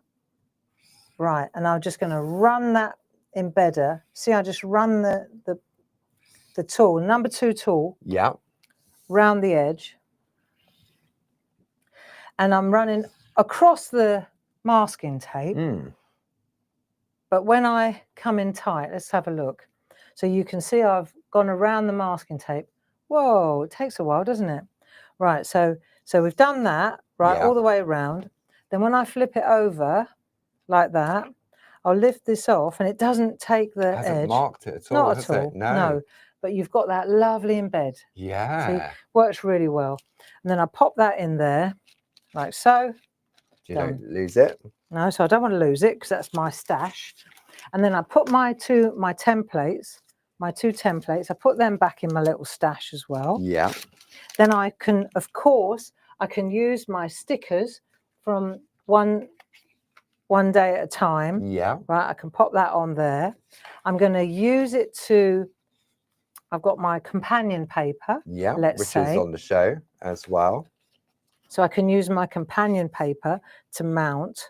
Right, and I'm just going to run that embedder. See, I just run the tool, number 2 tool. Yeah. Round the edge. And I'm running across the masking tape. But when I come in tight, let's have a look. So you can see I've gone around the masking tape. Whoa, it takes a while, doesn't it? Right, so we've done that, right, all the way around. Then when I flip it over like that, I'll lift this off, and it doesn't take the edge. Hasn't marked it at all, Not at all, no. But you've got that lovely embed. Yeah. See, works really well. And then I pop that in there, like so. You don't lose it? No, so I don't want to lose it because that's my stash. And then I put my two templates, I put them back in my little stash as well. Yeah. Then I can, of course, I can use my stickers from one day at a time. Yeah. Right, I can pop that on there. I'm going to use it to, I've got my companion paper. Yeah, which is on the show as well. So I can use my companion paper to mount.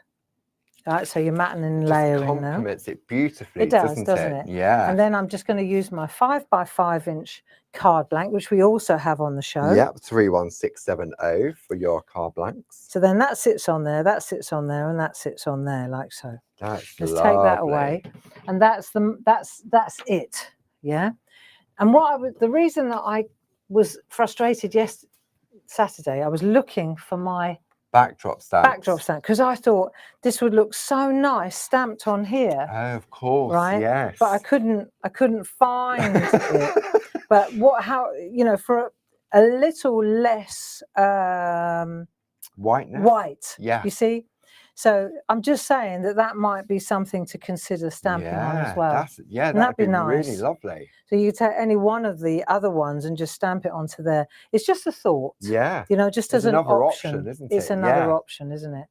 Right, so you're matting and layering now. Complements it beautifully, it doesn't it? Yeah. And then I'm just going to use my 5x5 inch card blank, which we also have on the show. Yep, 31670 for your card blanks. So then that sits on there, that sits on there, and that sits on there, like so. Let's take that away, and that's it. Yeah. And the reason that I was frustrated Saturday, I was looking for my backdrop stamp because I thought this would look so nice stamped on here. Oh, of course, right? yes. But I couldn't find it. But how for a little less whiteness, white, yeah. You see, so I'm just saying that might be something to consider stamping on as well. That'd be nice. Really lovely. So you take any one of the other ones and just stamp it onto there. It's just a thought. Yeah. Just as an option, isn't it? It's another option, isn't it?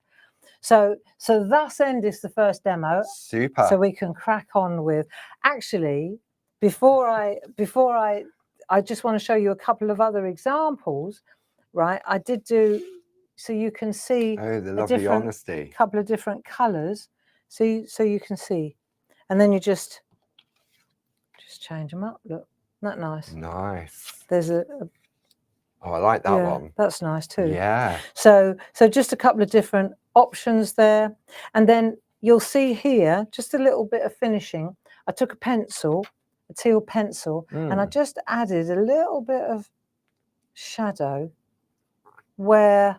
So thus endeth the first demo. Super. So we can crack on with. Actually, before I just want to show you a couple of other examples, right? I did do. So you can see the lovely honesty. Couple of different colours, so you can see, and then you just change them up. Look, isn't that nice? Nice. There's oh, I like that one. That's nice too. Yeah. So just a couple of different options there, and then you'll see here just a little bit of finishing. I took a pencil, a teal pencil, and I just added a little bit of shadow where.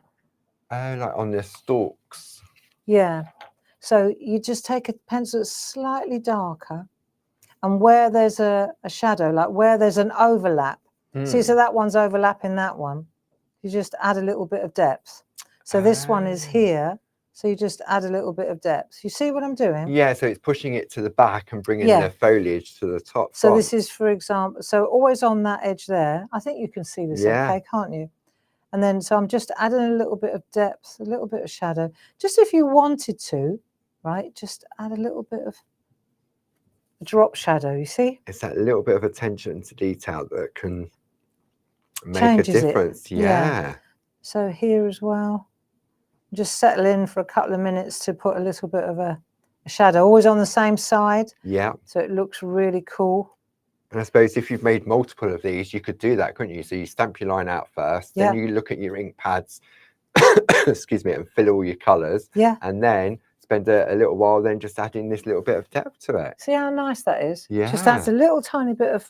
Oh, like on the stalks. Yeah. So you just take a pencil that's slightly darker, and where there's a shadow, like where there's an overlap. See, so that one's overlapping that one. You just add a little bit of depth. So this one is here. So you just add a little bit of depth. You see what I'm doing? Yeah, so it's pushing it to the back and bringing the foliage to the top. So this is, for example, so always on that edge there. I think you can see this okay, can't you? And then, so I'm just adding a little bit of depth, a little bit of shadow. Just if you wanted to, right, just add a little bit of drop shadow, you see? It's that little bit of attention to detail that can make a difference. Yeah. So here as well, just settle in for a couple of minutes to put a little bit of a shadow, always on the same side. Yeah. So it looks really cool. And I suppose if you've made multiple of these, you could do that, couldn't you? So you stamp your line out first, then you look at your ink pads, excuse me, and fill all your colours. Yeah. And then spend a little while then just adding this little bit of depth to it. See how nice that is? Yeah. Just adds a little tiny bit of...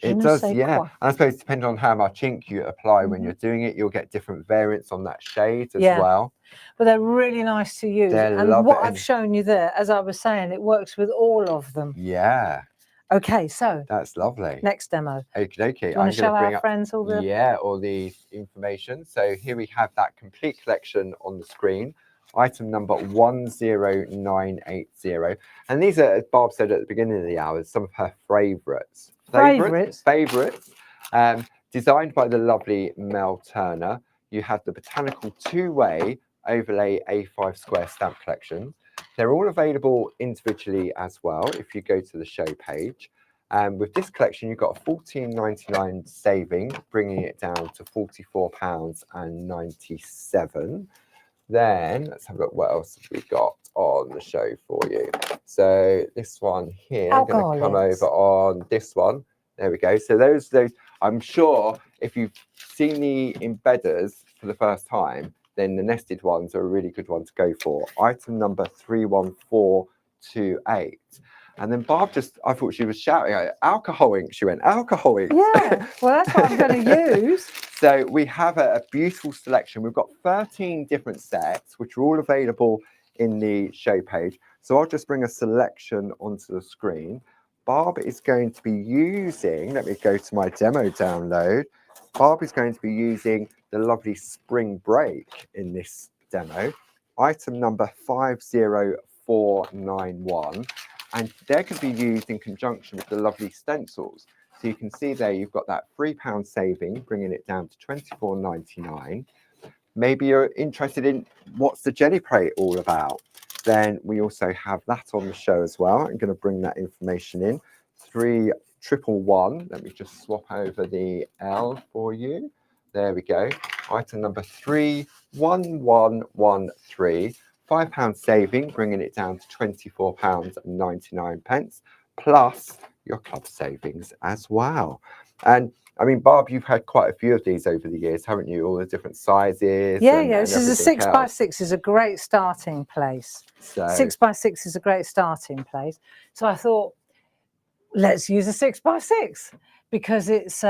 It does, yeah. And I suppose depending on how much ink you apply when you're doing it, you'll get different variants on that shade as well. But they're really nice to use. And what I've shown you there, as I was saying, it works with all of them. Yeah. Okay, so that's lovely. Next demo. Okie dokie. Do you want to show our friends all the all the information. So here we have that complete collection on the screen. Item number 10980. And these are, as Barb said at the beginning of the hour, some of her favourites. Favourites. Designed by the lovely Mel Turner. You have the Botanical two-way overlay A5 square stamp collection. They're all available individually as well if you go to the show page. With this collection, you've got a £14.99 saving, bringing it down to £44.97. Then let's have a look what else have we got on the show for you. So this one here, I'm going to come over on this one. There we go. So those, I'm sure if you've seen the embedders for the first time, then the nested ones are a really good one to go for. Item number 31428. And then Barb I thought she was shouting, alcohol ink. She went, alcohol ink. Yeah, well, that's what I'm going to use. So we have a beautiful selection. We've got 13 different sets, which are all available in the show page. So I'll just bring a selection onto the screen. Barb is going to be using, let me go to my demo download. Barb is going to be using the lovely Spring Break in this demo. Item number 50491. And they're going to be used in conjunction with the lovely stencils. So you can see there you've got that £3 saving, bringing it down to £24.99. Maybe you're interested in what's the jelly plate all about. Then we also have that on the show as well. I'm going to bring that information in. 3111. Let me just swap over the L for you. There we go. item number 31113, £5 saving, bringing it down to £24.99, plus your club savings as well. And I mean, Barb, you've had quite a few of these over the years, haven't you? All the different sizes. Yeah, and this is a 6x6 is a great starting place. So 6x6 is a great starting place. So I thought, let's use a 6x6 because it's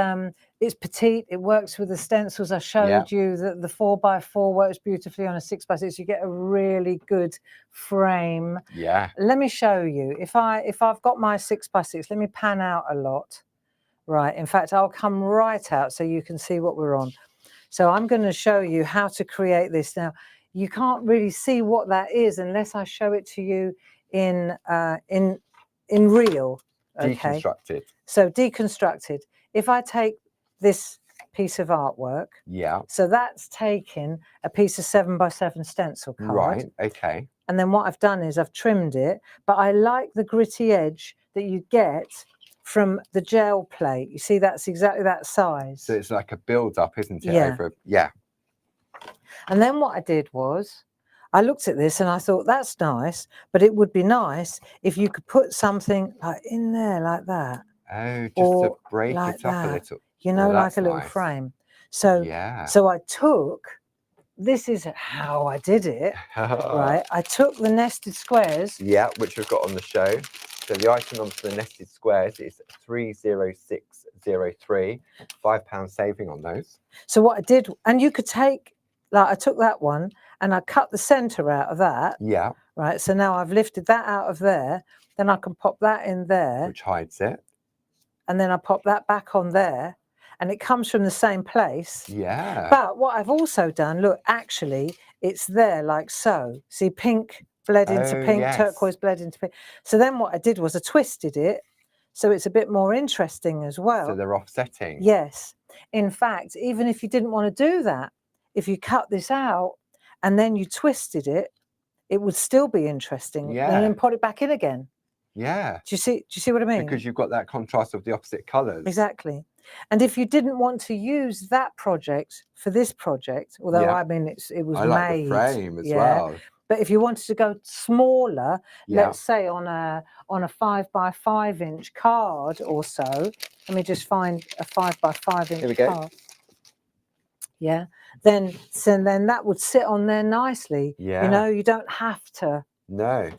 petite. It works with the stencils. I showed you that the 4x4 works beautifully on a 6x6. You get a really good frame. Yeah. Let me show you. If I've got my 6x6, let me pan out a lot. Right. In fact, I'll come right out so you can see what we're on. So I'm going to show you how to create this. Now, you can't really see what that is unless I show it to you in real. Okay. Deconstructed. So deconstructed. If I take this piece of artwork, so that's taking a piece of 7x7 stencil card. Right. Okay. And then what I've done is I've trimmed it, but I like the gritty edge that you get from the gel plate. You see, that's exactly that size. So it's like a build up, isn't it? Yeah. Yeah. And then what I did was I looked at this and I thought, that's nice, but it would be nice if you could put something like in there like that. Oh, just to break like it up that. A little. You know, like a little nice. Frame. So, so I took, this is how I did it, right? I took the nested squares. Yeah, which we've got on the show. So the item number for the nested squares is 30603, £5 saving on those. So what I did, and you could take, like I took that one and I cut the center out of that. Yeah. Right. So now I've lifted that out of there. Then I can pop that in there. Which hides it. And then I pop that back on there. And it comes from the same place. Yeah. But what I've also done, look, actually, it's there like so. See, pink bled into pink, turquoise bled into pink. So then what I did was I twisted it so it's a bit more interesting as well. So they're offsetting. Yes. In fact, even if you didn't want to do that, if you cut this out and then you twisted it, it would still be interesting. Yeah. And then put it back in again. Yeah. Do you see what I mean? Because you've got that contrast of the opposite colours. Exactly. And if you didn't want to use that project for this project, although I mean it was I like the frame as well. But if you wanted to go smaller, let's say on a 5x5 inch card or so, let me just find a 5x5 inch Here we go. card. Yeah. Then that would sit on there nicely. Yeah. You know, you don't have to. No.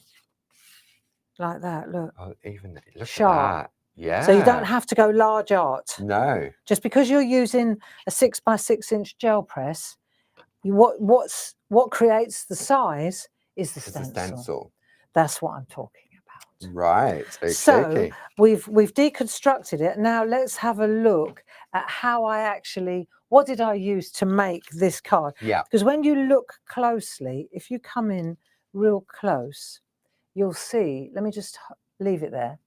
Like that, look. Oh, even look sharp. at that. Yeah. So you don't have to go large art. No. Just because you're using a 6x6 inch gel press, what creates the size is the stencil. That's what I'm talking about. Right. Okay. So we've deconstructed it. Now let's have a look at how what did I use to make this card? Yeah. Because when you look closely, if you come in real close, you'll see, let me just leave it there.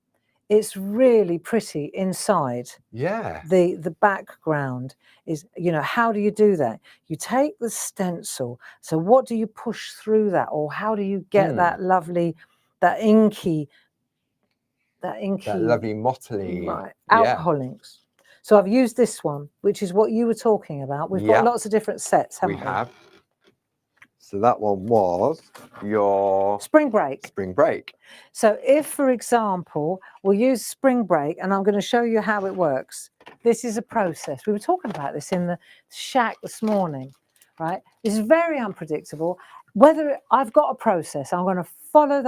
It's really pretty inside. Yeah. The background is, you know, how do you do that? You take the stencil. So what do you push through that? Or how do you get that lovely, that inky, that lovely mottly alcohol inks? So I've used this one, which is what you were talking about. We've got lots of different sets, haven't we? We have. So that one was your Spring Break. Spring Break. So if, for example, we'll use Spring Break, and I'm going to show you how it works. This is a process. We were talking about this in the shack this morning, right? This is very unpredictable. Whether I've got a process, I'm going to follow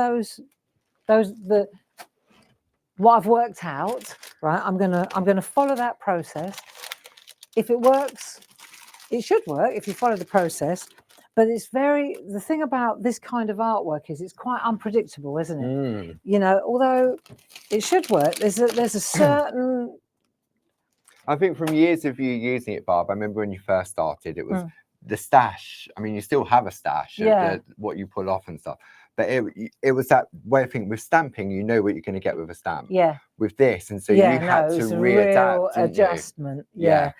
what I've worked out, right? I'm going to follow that process. If it works, it should work if you follow the process. But the thing about this kind of artwork is it's quite unpredictable, isn't it? You know, although it should work, there's a certain... I think from years of you using it, Barb, I remember when you first started, it was the stash. I mean, you still have a stash of what you pull off and stuff. But it was that way of thinking. With stamping, you know what you're going to get with a stamp. Yeah. With this, and so you had to readapt. Real adjustment. Yeah.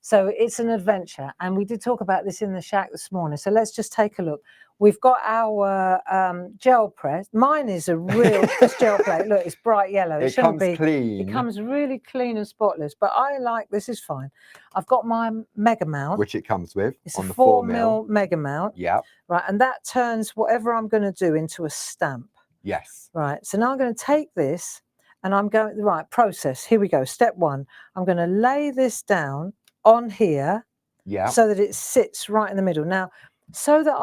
So it's an adventure. And we did talk about this in the shack this morning. So let's just take a look. We've got our gel press. Mine is a real gel plate. Look, it's bright yellow. It comes clean. It comes really clean and spotless. But I like, this is fine. I've got my mega mount. Which it comes with. It's on a the 4mm mega mount. Yeah. Right. And that turns whatever I'm going to do into a stamp. Yes. Right. So now I'm going to take this and I'm going, right, process. Here we go. Step one. I'm going to lay this down on here. Yeah. So that it sits right in the middle. Now, so that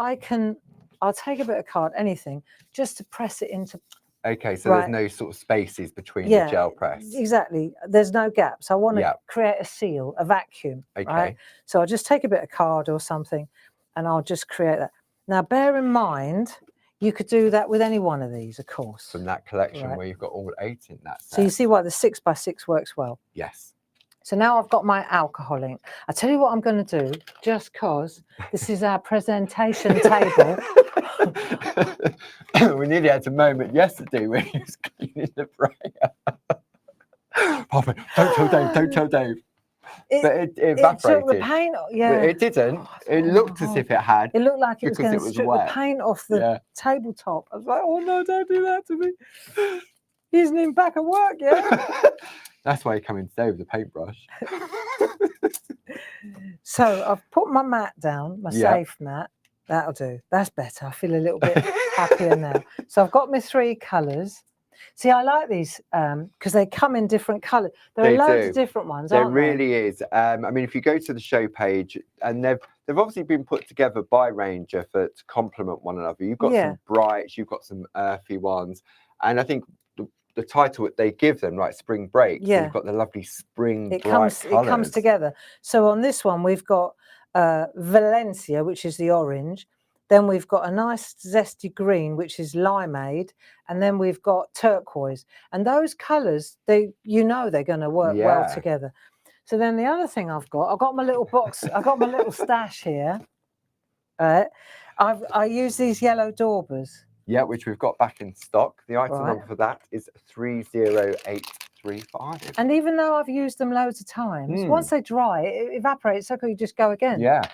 I'll take a bit of card, anything, just to press it into. Okay, so there's no sort of spaces between the gel press. Exactly. There's no gaps. I want to create a seal, a vacuum. Okay. Right? So I'll just take a bit of card or something and I'll just create that. Now, bear in mind, you could do that with any one of these, of course. From that collection where you've got all 8 in that set. So you see why the 6x6 works well. Yes. So now I've got my alcohol ink. I'll tell you what I'm going to do, just because this is our presentation table. We nearly had a moment yesterday when he was cleaning the brayer. Papa, don't tell Dave. But it evaporated. It took the paint, But it didn't. It looked as if it had. It looked like it was going to strip the paint off the tabletop. I was like, oh no, don't do that to me. He isn't even back at work yet. That's why you come in today with a paintbrush. So I've put my mat down, my safe mat. That'll do. That's better. I feel a little bit happier now. So I've got my 3 colours. See, I like these because they come in different colours. There are loads of different ones, aren't there? There really is. I mean, if you go to the show page, and they've obviously been put together by Ranger to complement one another. You've got some brights, you've got some earthy ones, and I think the title that they give them, right, Spring Break. So you've got the lovely spring bright colours. It comes together. So on this one, we've got Valencia, which is the orange. Then we've got a nice zesty green, which is limeade, and then we've got turquoise. And those colours, they're going to work well together. So then the other thing I've got my little box. I've got my little stash here. Right, I use these yellow daubers. Yeah, which we've got back in stock. The item number for that is 30835. And even though I've used them loads of times, once they dry, it evaporates. So you just go again. Yeah.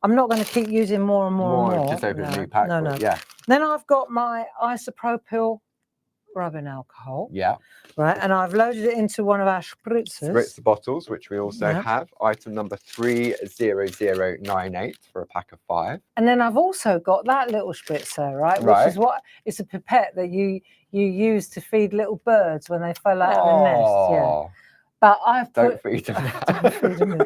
I'm not going to keep using more and more and more. Just open a new pack. No. Yeah. Then I've got my isopropyl rubbing alcohol. Yeah. Right, and I've loaded it into one of our spritzers. Spritzer bottles, which we also have. Item number 30098 for a pack of 5. And then I've also got that little spritzer, right? Which is it's a pipette that you use to feed little birds when they fall out of the nest. Yeah. But Don't feed them. Don't feed them.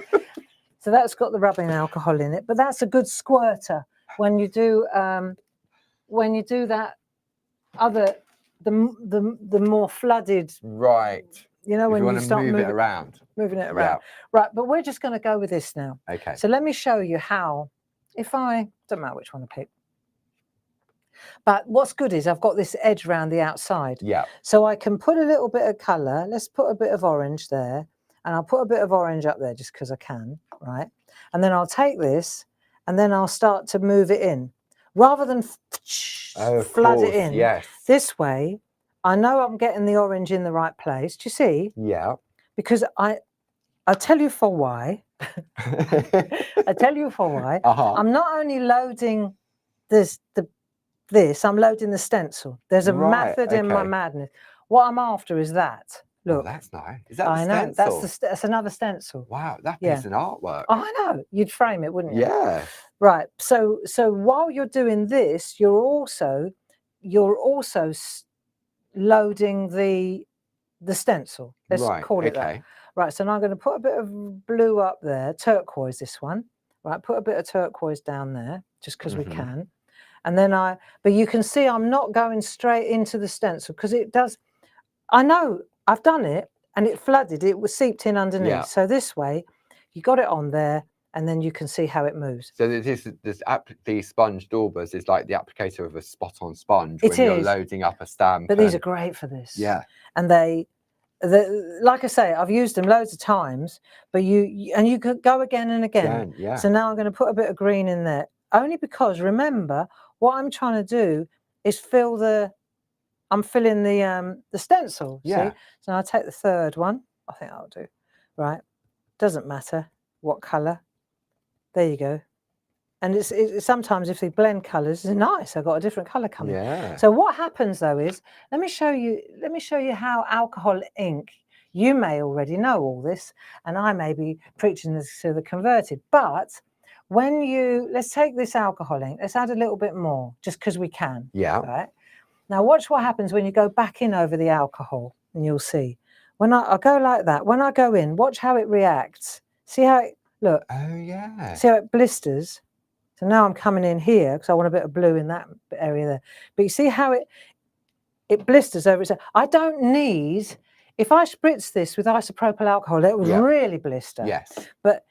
So that's got the rubbing alcohol in it, but that's a good squirter when you do that other. The more flooded, right? You know, when you start moving it around. Right? But we're just going to go with this now. Okay. So let me show you how. If I don't matter which one to pick, but what's good is I've got this edge around the outside. Yeah. So I can put a little bit of colour. Let's put a bit of orange there, and I'll put a bit of orange up there just because I can, right? And then I'll take this, and then I'll start to move it in. Rather than flood it in, this way, I know I'm getting the orange in the right place. Do you see? Yeah. Because I'll tell you for why. I'll tell you for why. I'm not only loading this, I'm loading the stencil. There's a method in my madness. What I'm after is that. Look, oh, that's nice. Is that the stencil? I know. That's another stencil. Wow, that is an artwork. Oh, I know. You'd frame it, wouldn't you? Yeah. Right. So while you're doing this, you're also loading the stencil. Let's call it that. Right. So now I'm going to put a bit of blue up there, turquoise. This one. Right. Put a bit of turquoise down there, just because we can. And then but you can see I'm not going straight into the stencil because it does. I know. I've done it and it flooded. It was seeped in underneath. Yeah. So this way, you got it on there, and then you can see how it moves. So the sponge daubers is like the applicator of a spot-on sponge when you're loading up a stamp. But these are great for this. Yeah. And like I say, I've used them loads of times. But you could go again and again. Yeah. So now I'm going to put a bit of green in there, only because remember what I'm trying to do is I'm filling the stencil. Yeah. See? So I'll take the third one. I think I'll do. Right. Doesn't matter. what colour. There you go. And it's sometimes if they blend colours, it's nice. I've got a different colour coming. Yeah. So what happens though is, let me show you how alcohol ink. You may already know all this, and I may be preaching this to the converted. But when let's take this alcohol ink. Let's add a little bit more, just because we can. Yeah. Right. Now watch what happens when you go back in over the alcohol, and you'll see. When I go like that, when I go in, watch how it reacts. See how it look. Oh yeah. See how it blisters. So now I'm coming in here because I want a bit of blue in that area there. But you see how it blisters over itself. I don't need, if I spritz this with isopropyl alcohol, it would really blister. Yes. But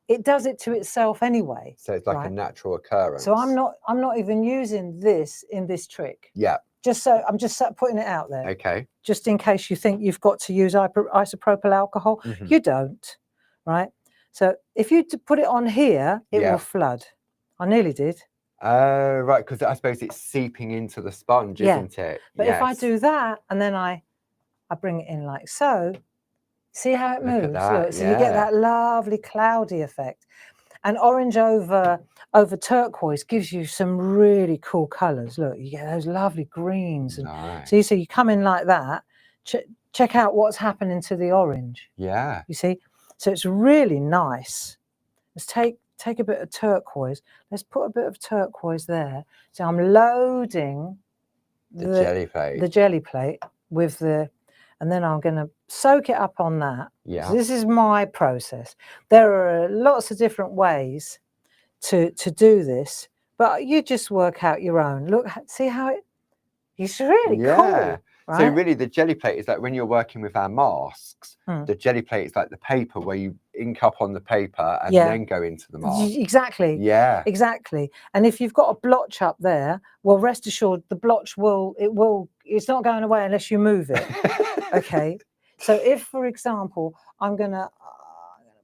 it does it to itself anyway. So it's like a natural occurrence. So I'm not even using this in this trick. Yeah. I'm just putting it out there. Okay. Just in case you think you've got to use isopropyl alcohol, you don't, right? So if you put it on here, it will flood. I nearly did. Oh, right, because I suppose it's seeping into the sponge, isn't it? But if I do that and then I bring it in like so, see how it moves? Look, so you get that lovely cloudy effect. And orange over turquoise gives you some really cool colours. Look, you get those lovely greens. And nice. so you come in like that. Check out what's happening to the orange. Yeah. You see? So it's really nice. Let's take a bit of turquoise. Let's put a bit of turquoise there. So I'm loading the jelly plate. The jelly plate with and then I'm going to soak it up on that. Yeah. So this is my process. There are lots of different ways to do this, but you just work out your own. Look, see how it's really cool. Right? So really the jelly plate is like when you're working with our masks, the jelly plate is like the paper where you ink up on the paper and then go into the mask. Exactly. Yeah. Exactly. And if you've got a blotch up there, well, rest assured the blotch it's not going away unless you move it. Okay. So if, for example, I'm gonna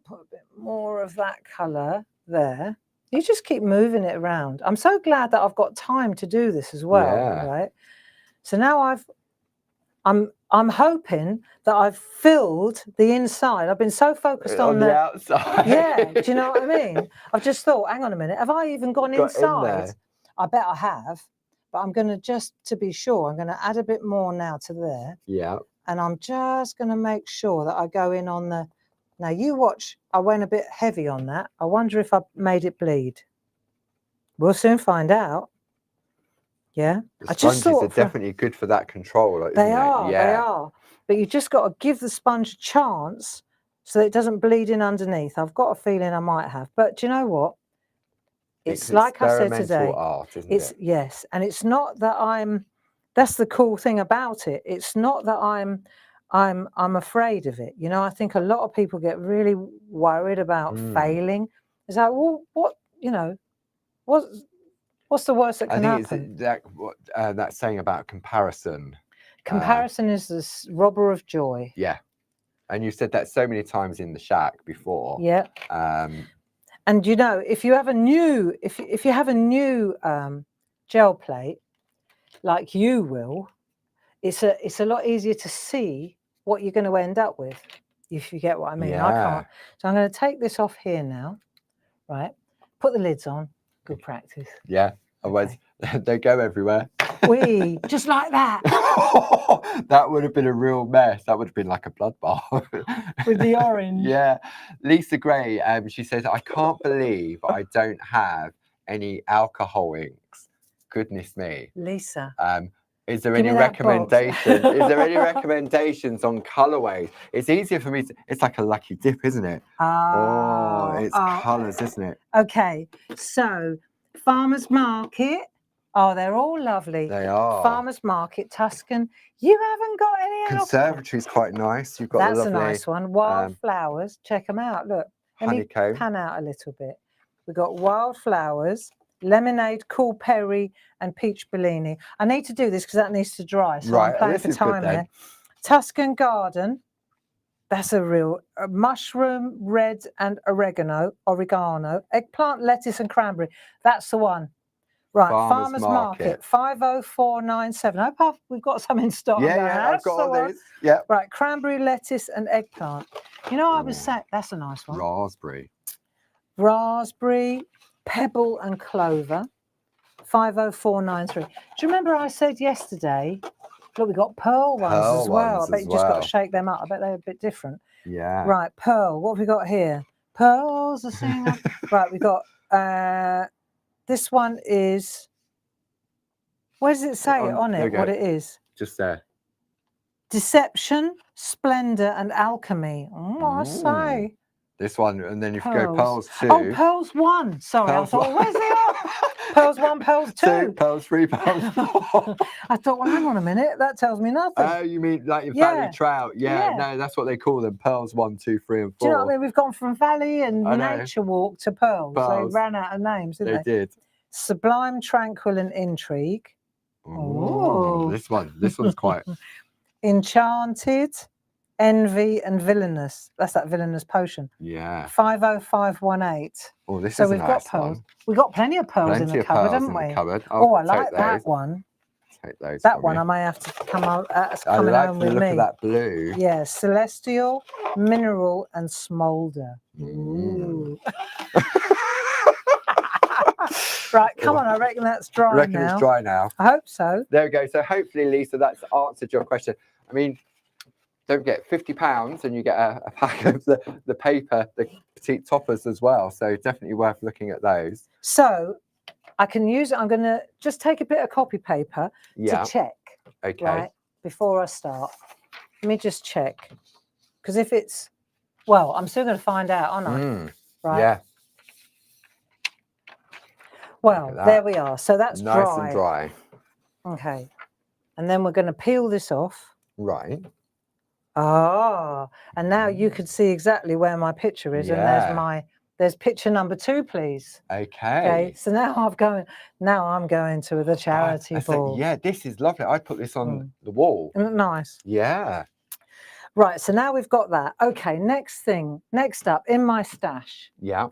put a bit more of that colour there, you just keep moving it around. I'm so glad that I've got time to do this as well. Yeah. Right. So now I'm hoping that I've filled the inside. I've been so focused on the outside. Yeah, do you know what I mean? I've just thought, hang on a minute, have I even gone inside? I bet I have, but I'm going to, just to be sure, I'm going to add a bit more now to there. Yeah. And I'm just going to make sure that I go in on the. Now you watch. I went a bit heavy on that. I wonder if I made it bleed. We'll soon find out. Yeah, the sponges are definitely good for that control. They are. But you just got to give the sponge a chance so that it doesn't bleed in underneath. I've got a feeling I might have, but do you know what? It's like I said today. Art, isn't it? Yes, and it's not that that's the cool thing about it. It's not that I'm afraid of it. You know, I think a lot of people get really worried about failing. It's like, well, what's the worst that can happen? I think it's that saying about comparison. Comparison is this robber of joy. Yeah, and you said that so many times in the shack before. Yeah. And you know, if you have a new, if you have a new gel plate, like you will, it's a lot easier to see what you're going to end up with, if you get what I mean. Yeah. I can't. So I'm going to take this off here now, right? Put the lids on. Good practice. Yeah. Otherwise, they go everywhere. Just like that. That would have been a real mess. That would have been like a bloodbath. With the orange. Yeah. Lisa Gray, she says, I can't believe I don't have any alcohol inks. Goodness me. Lisa. Is there any recommendations? Is there any recommendations on colorways? It's easier for me to, it's like a lucky dip, isn't it? It's colors, isn't it? Okay. So Farmers Market. Oh, they're all lovely. They are. Farmers Market, Tuscan. You haven't got any alcohol. Conservatory's quite nice. You've got That's the lovely, a nice one. Wildflowers. Check them out. Look. Honeycomb. Let me pan out a little bit. We've got Wildflowers, Lemonade, Cool Perry, and Peach Bellini. I need to do this because that needs to dry. So I'm playing for time here. Tuscan Garden. That's a real mushroom, red, and oregano, eggplant, lettuce, and cranberry. That's the one. Right, Farmers Market 50497. I hope we've got some in stock. Yeah, I've got all these. Yeah. Right, cranberry, lettuce, and eggplant. You know, I was saying, that's a nice one. Raspberry, pebble and clover, 50493. Do you remember I said yesterday, look, we got pearl ones as well. I bet you just got to shake them up. I bet they're a bit different. Yeah. Right, pearl. What have we got here? Pearls are singer. Right, we got this one is, where does it say on it what it is? Just there. Deception, splendor, and alchemy. I say. This one, and then if you go pearls 2. Oh, pearls 1. Sorry, I thought, where's the other? Pearls 1, pearls 2. Pearls 3, pearls 4. I thought, well, hang on a minute, that tells me nothing. Oh, you mean like your valley trout? Yeah, no, that's what they call them. Pearls 1, 2, 3, and 4. Do you know what I mean? We've gone from valley and nature walk to pearls. They ran out of names, didn't they? They did. Sublime, tranquil, and intrigue. Oh, this one's quite. Enchanted, envy, and villainous. That's that villainous potion. Yeah. 50518. Oh, this so is we've a nice got pearls. one. We've got plenty of pearls in the cupboard, haven't we? Oh, I like that one. Take those. That one I may have to come out. I like home the with look me. of that blue. Yeah, celestial, mineral, and smolder. Ooh. Right, come on. I reckon that's dry now. I reckon it's dry now. I hope so. There we go. So hopefully, Lisa, that's answered your question. I mean, don't forget £50 and you get a pack of the paper, the petite toppers as well. So definitely worth looking at those. So I can use it. I'm going to just take a bit of copy paper to check. Okay. Right, before I start. Let me just check. Because if it's, well, I'm still going to find out, aren't I? Right. Yeah. Well, there we are. So that's nice and dry. Okay. And then we're going to peel this off. Right. Ah, and now you can see exactly where my picture is. And there's picture number 2, please. Okay. So now I'm going to the charity ball. Yeah, this is lovely. I put this on the wall. Isn't it nice? Yeah. Right, so now we've got that. Okay, next up in my stash. Yeah.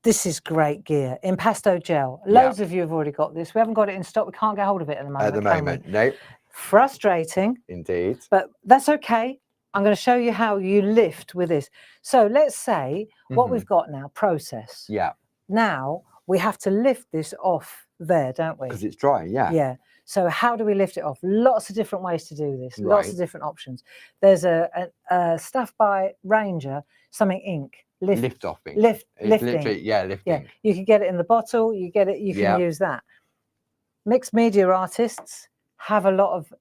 This is great gear. Impasto gel. Loads of you have already got this. We haven't got it in stock. We can't get hold of it at the moment. No. Frustrating. Indeed. But that's okay. I'm going to show you how you lift with this. So let's say what we've got now, process. Yeah. Now we have to lift this off there, don't we? Because it's dry, yeah. Yeah. So how do we lift it off? Lots of different ways to do this. Lots of different options. There's a stuff by Ranger, something ink. Lift off ink. Lifting. Lifting. Yeah. You can get it in the bottle. You get it. You can use that. Mixed media artists have a lot of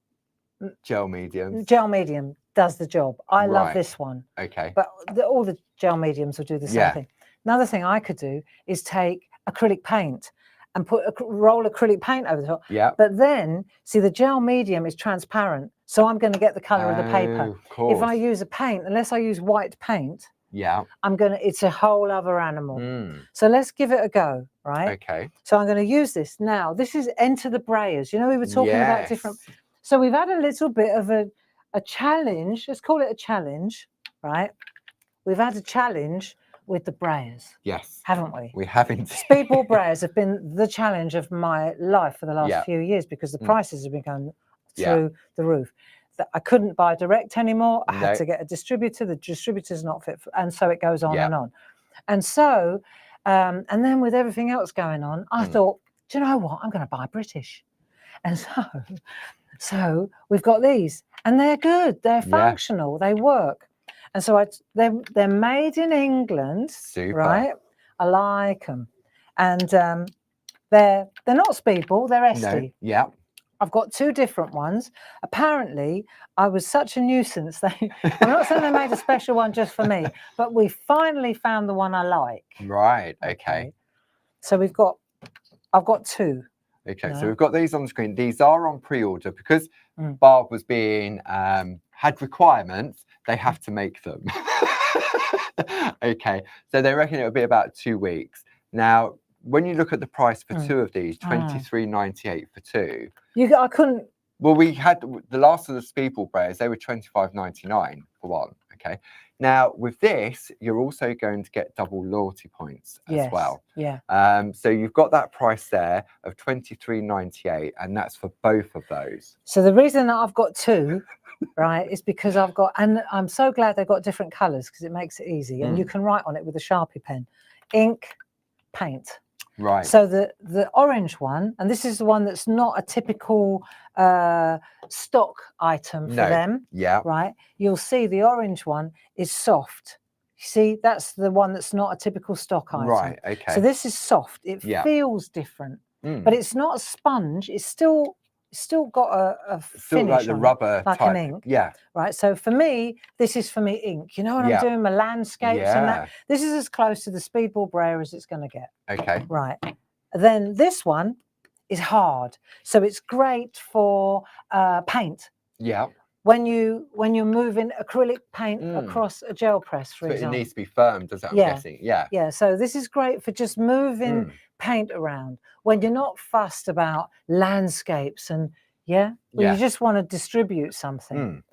gel mediums. Gel medium does the job. I love this one. Okay. But all the gel mediums will do the same thing. Another thing I could do is take acrylic paint and put a roll acrylic paint over the top. Yeah. But then, see, the gel medium is transparent, so I'm going to get the colour of the paper. Of course. If I use a paint, unless I use white paint, it's a whole other animal. So let's give it a go, right? Okay. So I'm going to use this now. This is Enter the Brayers. You know, we were talking about different. So we've had a little bit of a challenge. Let's call it a challenge, right? We've had a challenge with the Brayers. Yes. Haven't we? We haven't. Speedball Brayers have been the challenge of my life for the last few years because the prices have been going through the roof. I couldn't buy direct anymore. I had to get a distributor. The distributor's not fit for, and so it goes on and on. And so, and then with everything else going on, I thought, do you know what? I'm going to buy British. And so we've got these, and they're good. They're functional. They work. And so they're made in England, right? I like them, and they're not Speedball. They're Esty. No. Yeah. I've got 2 different ones. Apparently, I was such a nuisance. I'm not saying they made a special one just for me, but we finally found the one I like. Right. Okay. So I've got 2. Okay. So we've got these on the screen. These are on pre-order because Barb was being had requirements. They have to make them. Okay. So they reckon it will be about 2 weeks. Now, when you look at the price for 2 of these, $23.98 for 2. I couldn't. Well, we had the last of the Speedball Brayers. They were $25.99 for one. Okay. Now with this, you're also going to get double loyalty points as well. Yeah. So you've got that price there of $23.98, and that's for both of those. So the reason that I've got 2 right, is because I've got, and I'm so glad they've got different colours because it makes it easy. And you can write on it with a Sharpie pen, ink, paint. Right. So the orange one, and this is the one that's not a typical stock item for them. Yeah. Right. You'll see the orange one is soft. You see, that's the one that's not a typical stock item. Right. Okay. So this is soft. It feels different, but it's not a sponge. It's still got a finish like the on rubber it, like type. an ink. Yeah. Right. So for me, this is for me ink. You know, when I'm doing my landscapes and that, this is as close to the speedball brayer as it's going to get. Okay. Right. Then this one is hard, so it's great for paint. Yeah. When you're moving acrylic paint across a gel press, for example. It needs to be firm, does it? I'm guessing. Yeah. Yeah. So this is great for just moving paint around when you're not fussed about landscapes and you just want to distribute something.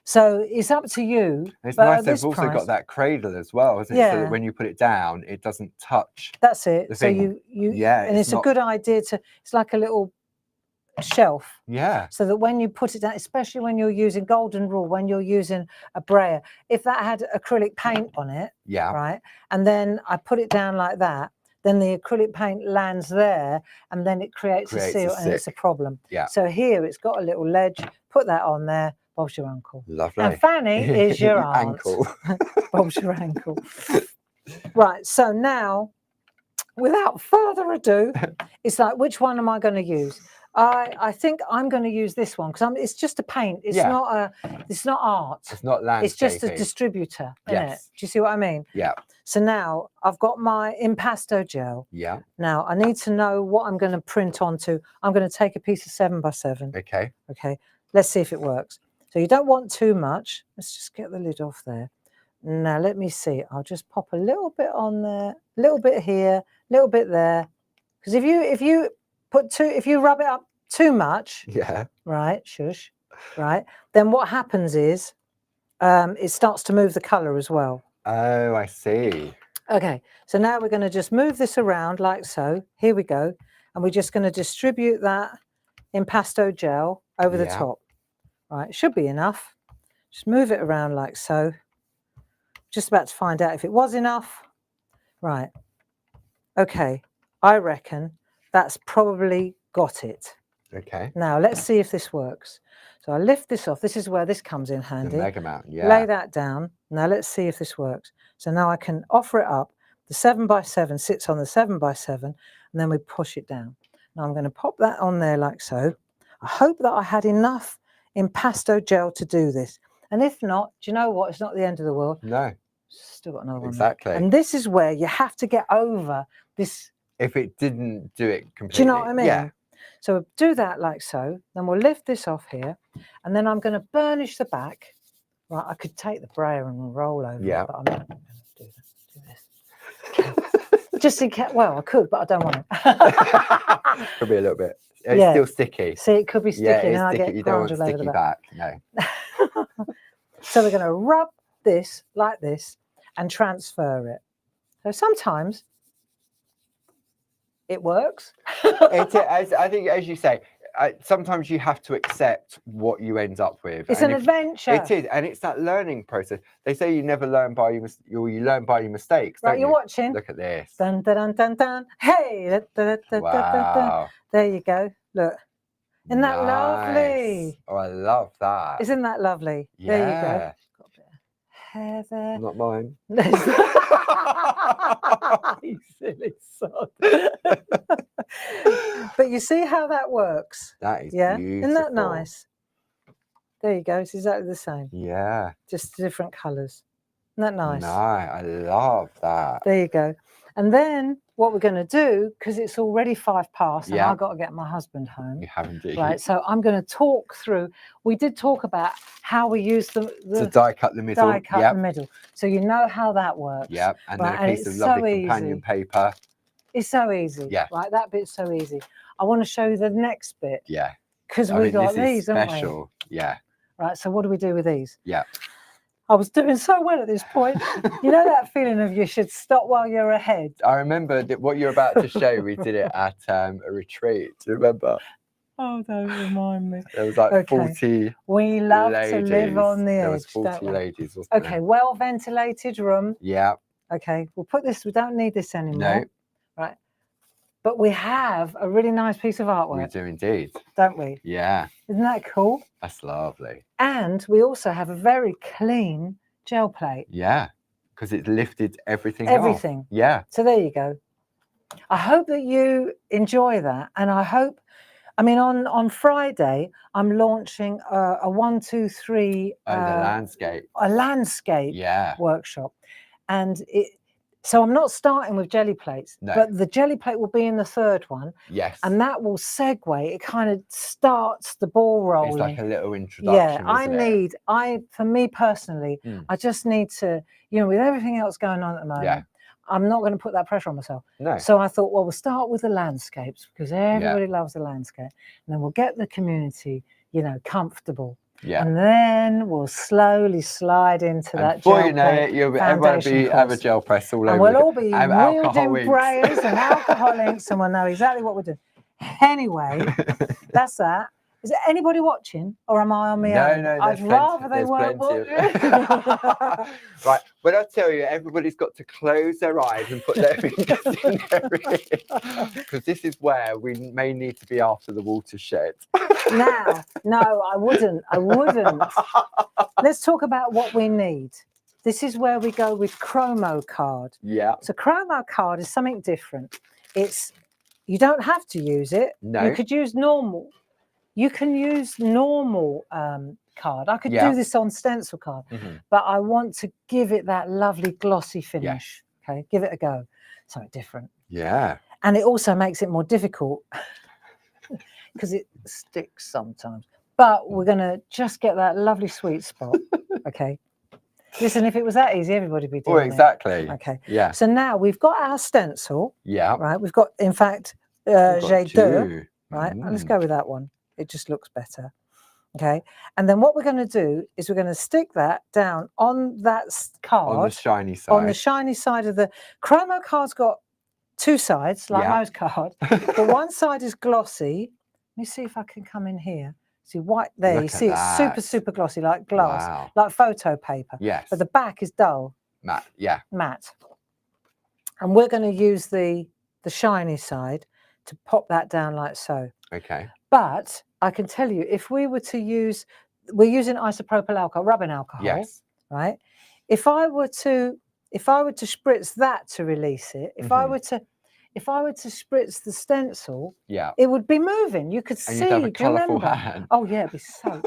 So it's up to you. It's nice they've also got that cradle as well, isn't it? So that when you put it down, it doesn't touch. That's it. So you and it's a good idea to, it's like a little shelf. Yeah. So that when you put it down, especially when you're using golden rule, when you're using a brayer, if that had acrylic paint on it, right, and then I put it down like that, then the acrylic paint lands there and then it creates a seal and it's a problem. Yeah. So here it's got a little ledge, put that on there, Bob's your uncle. Lovely. And Fanny is your aunt. Ankle. Bob's your ankle. Right, so now, without further ado, it's like, which one am I going to use? I think I'm going to use this one because it's just a paint. It's not art. It's not landscaping. It's just a distributor, isn't it? Do you see what I mean? Yeah. So now I've got my impasto gel. Yeah. Now I need to know what I'm going to print onto. I'm going to take a piece of 7x7. Okay. Okay. Let's see if it works. So you don't want too much. Let's just get the lid off there. Now let me see. I'll just pop a little bit on there, a little bit here, a little bit there. Because if you rub it up too much, right, shush, right, then what happens is it starts to move the colour as well. Oh, I see. Okay, so now we're going to just move this around like so. Here we go. And we're just going to distribute that impasto gel over the top. Right, should be enough. Just move it around like so. Just about to find out if it was enough. Right. Okay, I reckon that's probably got it. Okay. Now let's see if this works. So I lift this off. This is where this comes in handy. The Mega Mount, Lay that down. Now let's see if this works. So now I can offer it up. The 7x7 sits on the 7x7 and then we push it down. Now I'm going to pop that on there like so. I hope that I had enough impasto gel to do this. And if not, do you know what? It's not the end of the world. No. Still got another one. Exactly. And this is where you have to get over this. If it didn't do it completely. Do you know what I mean? Yeah. So do that like so. Then we'll lift this off here. And then I'm going to burnish the back. Right, I could take the brayer and roll over it, but I'm not going to do this. Just in case, well, I could, but I don't want it. Could be a little bit. It's still sticky. See, it could be sticky. Yeah, and I sticky. get You don't want over sticky the back. No. So we're going to rub this like this and transfer it. So sometimes it works. I think, as you say, sometimes you have to accept what you end up with. It's an adventure. It is, and it's that learning process. They say you never learn by you learn by your mistakes. Right, you're watching. Look at this. Dun, dun, dun, dun, dun. Hey, Wow. There you go. Look, isn't that lovely? Oh, I love that. Isn't that lovely? Yeah. There you go. Got a bit of hair there. Not mine. You silly sod. But you see how that works? That is beautiful. Isn't that nice? There you go. It's exactly the same. Yeah. Just different colours. Isn't that nice? No, I love that. There you go. And then what we're going to do, because it's already 5 past and I've got to get my husband home. You have indeed. Right, so I'm going to talk through. We did talk about how we use the die cut the middle. Die cut the middle. So you know how that works. Yep, and right, then a piece of lovely companion paper. It's so easy. Yeah. Right, that bit's so easy. I want to show you the next bit. Yeah. Because we got these, haven't we? Special. Yeah. Right, so what do we do with these? Yeah. I was doing so well at this point. You know that feeling of you should stop while you're ahead? I remember that what you're about to show, we did it at a retreat. Do you remember? Oh, don't remind me. There was like 40 We love ladies. to live on the edge. There was 40 ladies, wasn't there? Okay, well ventilated room. Yeah. Okay, we'll put this. We don't need this anymore. No. Right. But we have a really nice piece of artwork. We do indeed. Don't we? Yeah. Isn't that cool? That's lovely. And we also have a very clean gel plate. Yeah. Because it lifted everything off. Yeah. So there you go. I hope that you enjoy that. And I hope, I mean, on Friday, I'm launching a 1, 2, 3. The landscape. A landscape workshop. And so I'm not starting with jelly plates, but the jelly plate will be in the third one. Yes. And that will segue. It kind of starts the ball rolling. It's like a little introduction. Yeah, for me personally, I just need to, you know, with everything else going on at the moment, I'm not going to put that pressure on myself. No. So I thought, well, we'll start with the landscapes because everybody loves the landscape. And then we'll get the community, you know, comfortable. Yeah. And then we'll slowly slide into that before you know it, everybody will have a gel press all over. And we'll all be wielding brayers and alcohol inks, and we'll know exactly what we're doing. Anyway, that's that. Is there anybody watching, or am I on my own? No, I'd rather they weren't watching. Right, when I tell you, everybody's got to close their eyes and put their fingers in their ears, because this is where we may need to be after the watershed. Now, no, I wouldn't. Let's talk about what we need. This is where we go with Chromo Card. Yeah. So Chromo Card is something different. You don't have to use it. No. You could use normal. You can use normal card. I could do this on stencil card, but I want to give it that lovely glossy finish. Yeah. Okay, give it a go. Something different. Yeah. And it also makes it more difficult because it sticks sometimes. But we're going to just get that lovely sweet spot. Okay. Listen, if it was that easy, everybody would be doing it. Exactly. Okay. Yeah. So now we've got our stencil. Yeah. Right. We've got, in fact, J'ai deux. Right. And let's go with that one. It just looks better. Okay. And then what we're going to do is we're going to stick that down on that card. On the shiny side. On the shiny side of the Chromo card's got two sides, like most cards. But one side is glossy. Let me see if I can come in here. See white there. Look you see it's super, super glossy, like glass, like photo paper. Yes. But the back is dull. Matte. Yeah. Matte. And we're going to use the shiny side to pop that down like so. Okay. But I can tell you, if we were to use, we're using isopropyl alcohol, rubbing alcohol. Yes. Right. If I were to spritz that to release it, if I were to spritz the stencil, it would be moving. You could see. You'd have a colourful hand. Oh yeah, it'd be so.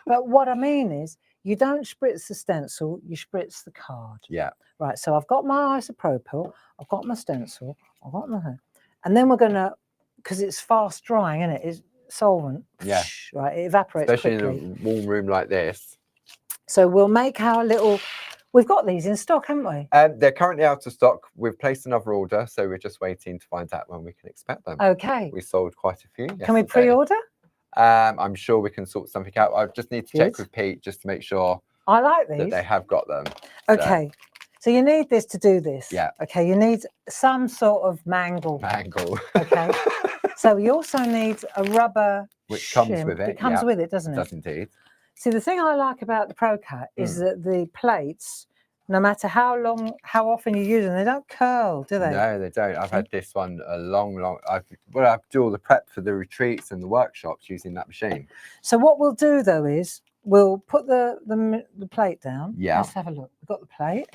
But what I mean is, you don't spritz the stencil, you spritz the card. Yeah. Right. So I've got my isopropyl, I've got my stencil, I've got my hand, and then we're gonna, because it's fast drying, isn't it? It's solvent. Yeah. Right. It evaporates especially quickly. in a warm room like this. So we'll make our little. We've got these in stock, haven't we? They're currently out of stock. We've placed another order, so we're just waiting to find out when we can expect them. Okay. We sold quite a few yesterday. Can we pre-order? I'm sure we can sort something out. I just need to check with Pete just to make sure. I like these. That they have got them. Okay. So you need this to do this. Yeah. Okay. You need some sort of mangle. Mangle. Okay. So you also need a rubber which comes with it. It comes with it, doesn't it? It does indeed. See, the thing I like about the ProCat is that the plates, no matter how often you use them, they don't curl, do they? No, they don't. I've had this one a long. I do all the prep for the retreats and the workshops using that machine. So what we'll do though is we'll put the plate down. Yeah. Let's have a look. We've got the plate.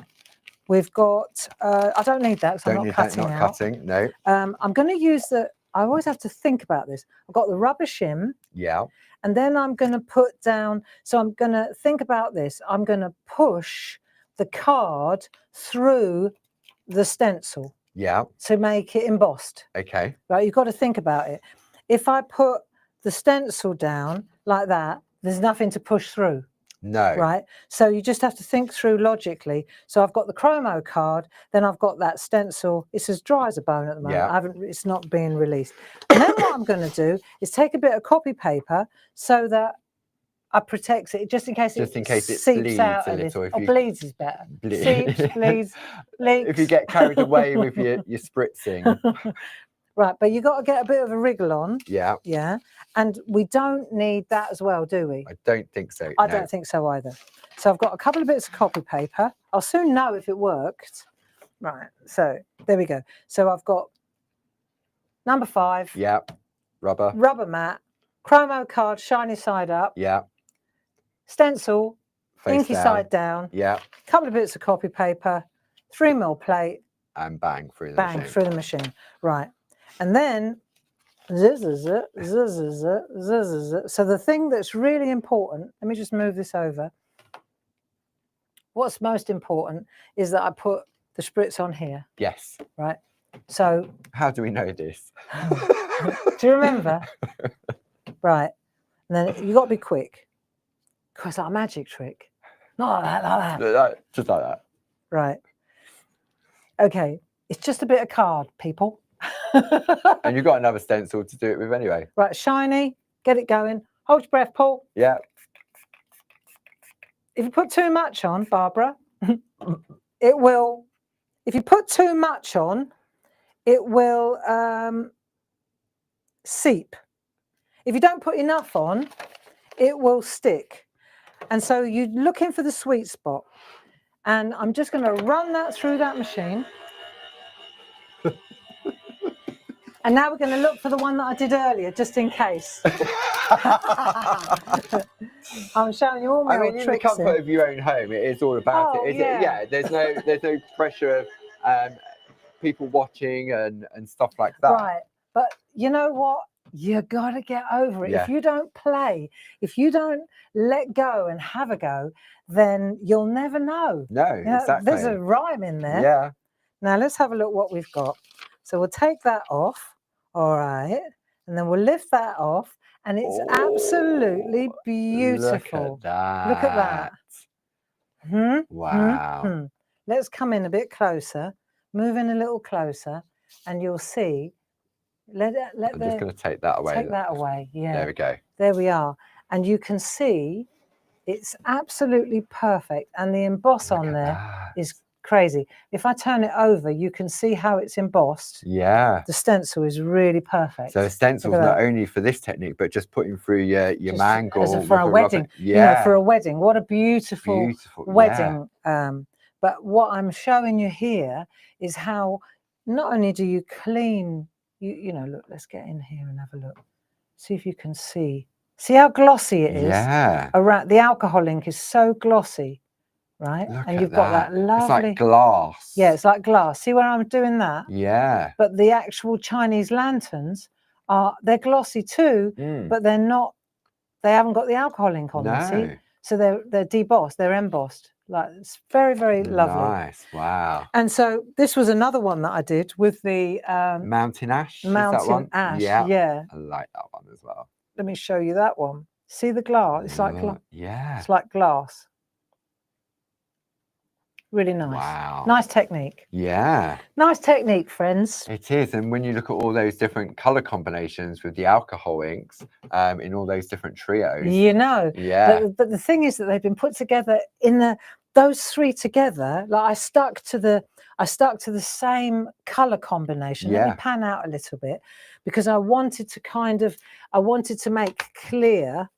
We've got. I don't need that because I'm not cutting out. Not cutting. No. I'm going to use the. I always have to think about this. I've got the rubber shim. Yeah. And then I'm going to put down. So I'm going to think about this. I'm going to push the card through the stencil. Yeah. To make it embossed. Okay. Right. You've got to think about it. If I put the stencil down like that, there's nothing to push through. No. Right. So you just have to think through logically. So I've got the Chromo card, then I've got that stencil. It's as dry as a bone at the moment. Yeah. It's not being released. And then what I'm going to do is take a bit of copy paper so that I protect it just in case it seeps bleeds out a little. Bleeds is better. Seeps, bleeds, leaks. If you get carried away with your spritzing. Right, but you got to get a bit of a wriggle on. Yeah. Yeah. And we don't need that as well, do we? I don't think so. I don't think so either. So I've got a couple of bits of copy paper. I'll soon know if it worked. Right, so there we go. So I've got number 5. Yeah. Rubber. Rubber mat, chromo card, shiny side up. Yeah. Stencil, Face inky down. side down. Yeah. Couple of bits of copy paper, 3mm plate. And bang through the bang machine. through the machine. Right, and then zzzz, zzzz, zzzz. So the thing that's really important, let me just move this over. What's most important is that I put the spritz on here. Yes. Right. So how do we know this? do you remember? Right. And then you got to be quick. Because like a magic trick. Not like that. Just like that. Right. Okay. It's just a bit of card, people. And you've got another stencil to do it with anyway. Right. Shiny. Get it going. Hold your breath, Paul. Yeah. If you put too much on, Barbara, it will, if you put too much on, it will seep. If you don't put enough on, it will stick. And so you're looking for the sweet spot. And I'm just going to run that through that machine. And now we're going to look for the one that I did earlier, just in case. I'm showing you all my old in tricks the comfort here. of your own home, it is all about it. Yeah, there's no pressure of people watching and stuff like that. Right, but you know what? You got to get over it. Yeah. If you don't play, if you don't let go and have a go, then you'll never know. No, exactly. There's a rhyme in there. Yeah. Now let's have a look what we've got. So we'll take that off, all right, and then we'll lift that off, and it's absolutely beautiful. Look at that. Look at that. Wow. Let's come in a bit closer, move in a little closer, and you'll see. I'm just going to take that away. Take that away, yeah. There we go. There we are. And you can see it's absolutely perfect. And the emboss on there is crazy. If I turn it over, you can see how it's embossed. Yeah. The stencil is really perfect. So the stencil's not only for this technique, but just putting through your mangle. For a wedding. Yeah. You know, for a wedding. What a beautiful wedding. Yeah. But what I'm showing you here is how not only do you clean, you know, look, let's get in here and have a look. See if you can see. See how glossy it is? Yeah. Around, the alcohol ink is so glossy, right? Look you've got that lovely... It's like glass. Yeah, it's like glass. See where I'm doing that? Yeah. But the actual Chinese lanterns, they're glossy too, but they're not, they haven't got the alcohol ink on them, see? So they're debossed, they're embossed. Like, it's very, very lovely. Nice, wow. And so this was another one that I did with the Mountain Ash. Mountain Ash, yeah. I like that one as well. Let me show you that one. See the glass? It's like yeah. It's like glass. Really nice. Wow. Nice technique. Yeah. Nice technique, friends. It is. And when you look at all those different color combinations with the alcohol inks in all those different trios. You know. Yeah. But the thing is that they've been put together in those three together. Like I stuck to the same color combination. Yeah. Let me pan out a little bit because I wanted to make clear.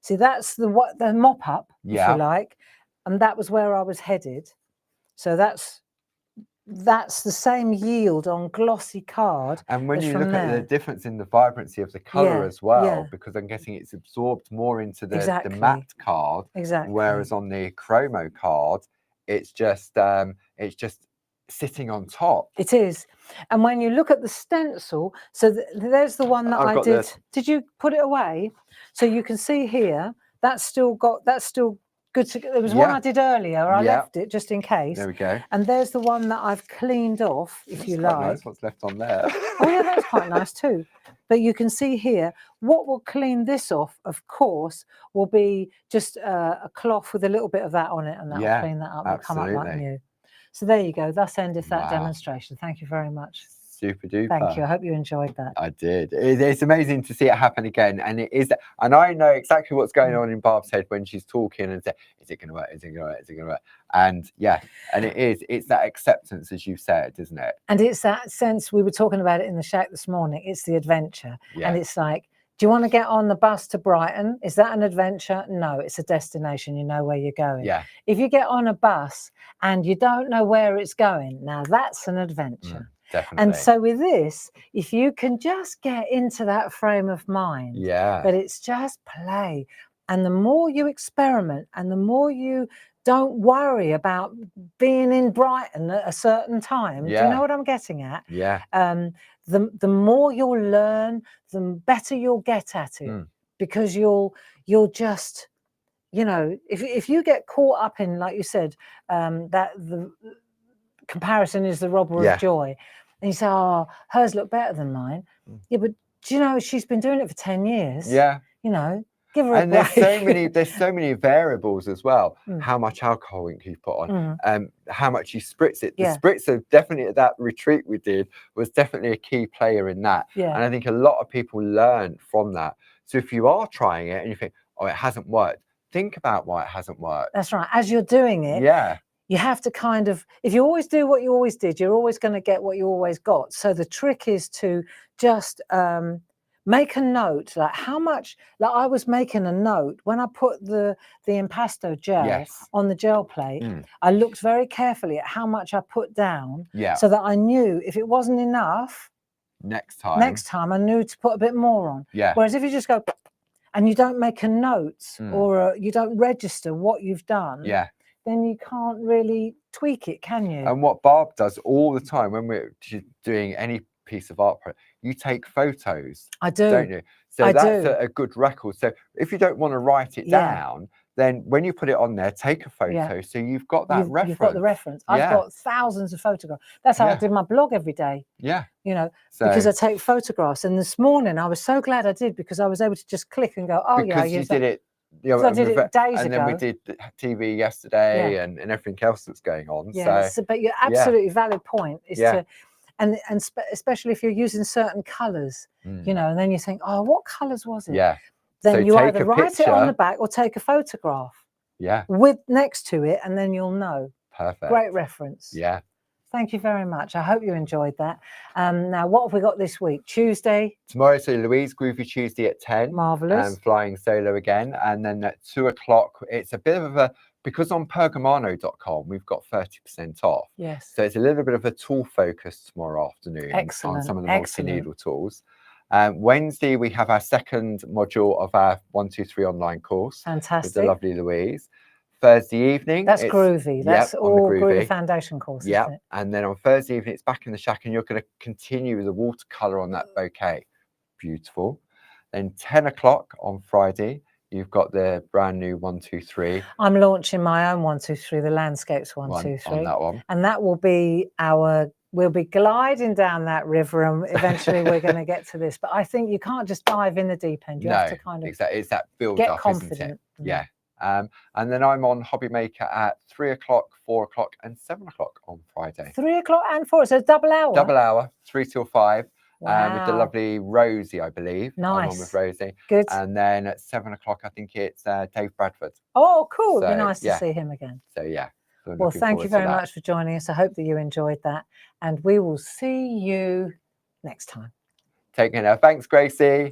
See, that's the mop up, if you like. And that was where I was headed. So that's the same yield on glossy card. And when you look at the difference in the vibrancy of the color as well, because I'm guessing it's absorbed more into the matte card. Exactly. Whereas on the chromo card, it's just sitting on top. It is. And when you look at the stencil, so there's the one that I did. Did you put it away? So you can see here, that's still good to go. There was one I did earlier. I left it just in case. There we go. And there's the one that I've cleaned off, if you like. Nice. What's left on there? Oh yeah, that's quite nice too. But you can see here, what will clean this off, of course, will be just a cloth with a little bit of that on it, and that will clean that up and come up like new. So there you go. Thus endeth that demonstration. Thank you very much. Super duper. Thank you. I hope you enjoyed that. I did. It's amazing to see it happen again. And it is, and I know exactly what's going on in Barb's head when she's talking and say, is it going to work? Is it going to work? Is it going to work? And yeah, and it's that acceptance, as you said, isn't it? And it's that sense, we were talking about it in the shack this morning, it's the adventure. Yeah. And it's like, do you want to get on the bus to Brighton? Is that an adventure? No, it's a destination. You know where you're going. Yeah. If you get on a bus and you don't know where it's going, now that's an adventure. Definitely. And so with this, if you can just get into that frame of mind, that it's just play. And the more you experiment and the more you don't worry about being in Brighton at a certain time. Do you know what I'm getting at? Yeah. The more you'll learn, the better you'll get at it, because you'll just, you know, if you get caught up in, like you said, that the comparison is the robber of joy, and you say, oh, hers look better than mine. Yeah, but do you know she's been doing it for 10 years? Yeah. You know, give her a and break. there's so many variables as well. How much alcohol ink you put on, how much you spritz it. The spritzer, definitely at that retreat we did, was definitely a key player in that. And I think a lot of people learn from that. So if you are trying it and you think, oh, it hasn't worked, think about why it hasn't worked. That's right. As you're doing it, you have to kind of, if you always do what you always did, you're always going to get what you always got. So the trick is to just make a note, like how much, like I was making a note when I put the impasto gel on the gel plate. I looked very carefully at how much I put down, so that I knew if it wasn't enough, next time I knew to put a bit more on. Whereas if you just go and you don't make a note or you don't register what you've done, then you can't really tweak it, can you? And what Barb does all the time when we're doing any piece of art, you take photos. I do. Don't you? So that's a good record. So if you don't want to write it down, then when you put it on there, take a photo so you've got that reference. You've got the reference. I've got thousands of photographs. That's how I did my blog every day. Yeah. You know, because I take photographs. And this morning I was so glad I did, because I was able to just click and go, oh because you did it. You know, I did it days ago. And then we did TV yesterday and everything else that's going on. Yeah, so but your absolutely valid point is to, and especially if you're using certain colours, you know, and then you think, oh, what colours was it? Yeah. Then so you either write it on the back or take a photograph. Yeah. With next to it, and then you'll know. Perfect. Great reference. Yeah. Thank you very much. I hope you enjoyed that. Now, what have we got this week? Tuesday? Tomorrow, so Louise, Groovy Tuesday at 10. Marvellous. And flying solo again. And then at 2 o'clock, it's a bit of a, because on pergamano.com, we've got 30% off. Yes. So it's a little bit of a tool focus tomorrow afternoon on some of the multi-needle tools. Wednesday, we have our second module of our 123 online course. Fantastic. With the lovely Louise. Thursday evening. That's groovy. That's all groovy foundation course. Yeah. And then on Thursday evening, it's back in the shack, and you're going to continue with the watercolor on that bouquet. Beautiful. Then 10 o'clock on Friday, you've got the brand new 123. I'm launching my own 123, the Landscapes 123. On that one. And that will be we'll be gliding down that river, and eventually we're going to get to this. But I think you can't just dive in the deep end. You have to kind of exactly. It's that build get up, confident. isn't it? Yeah. And then I'm on Hobby Maker at 3 o'clock, 4 o'clock, and 7 o'clock on Friday. 3 o'clock and 4, so double hour. Double hour, 3 till 5. Wow. With the lovely Rosie, I believe. Nice. I'm on with Rosie. Good. And then at 7 o'clock, I think it's Dave Bradford. Oh, cool. It'd be nice to see him again. So, yeah. So well, thank you very much for joining us. I hope that you enjoyed that. And we will see you next time. Take care now. Thanks, Gracie.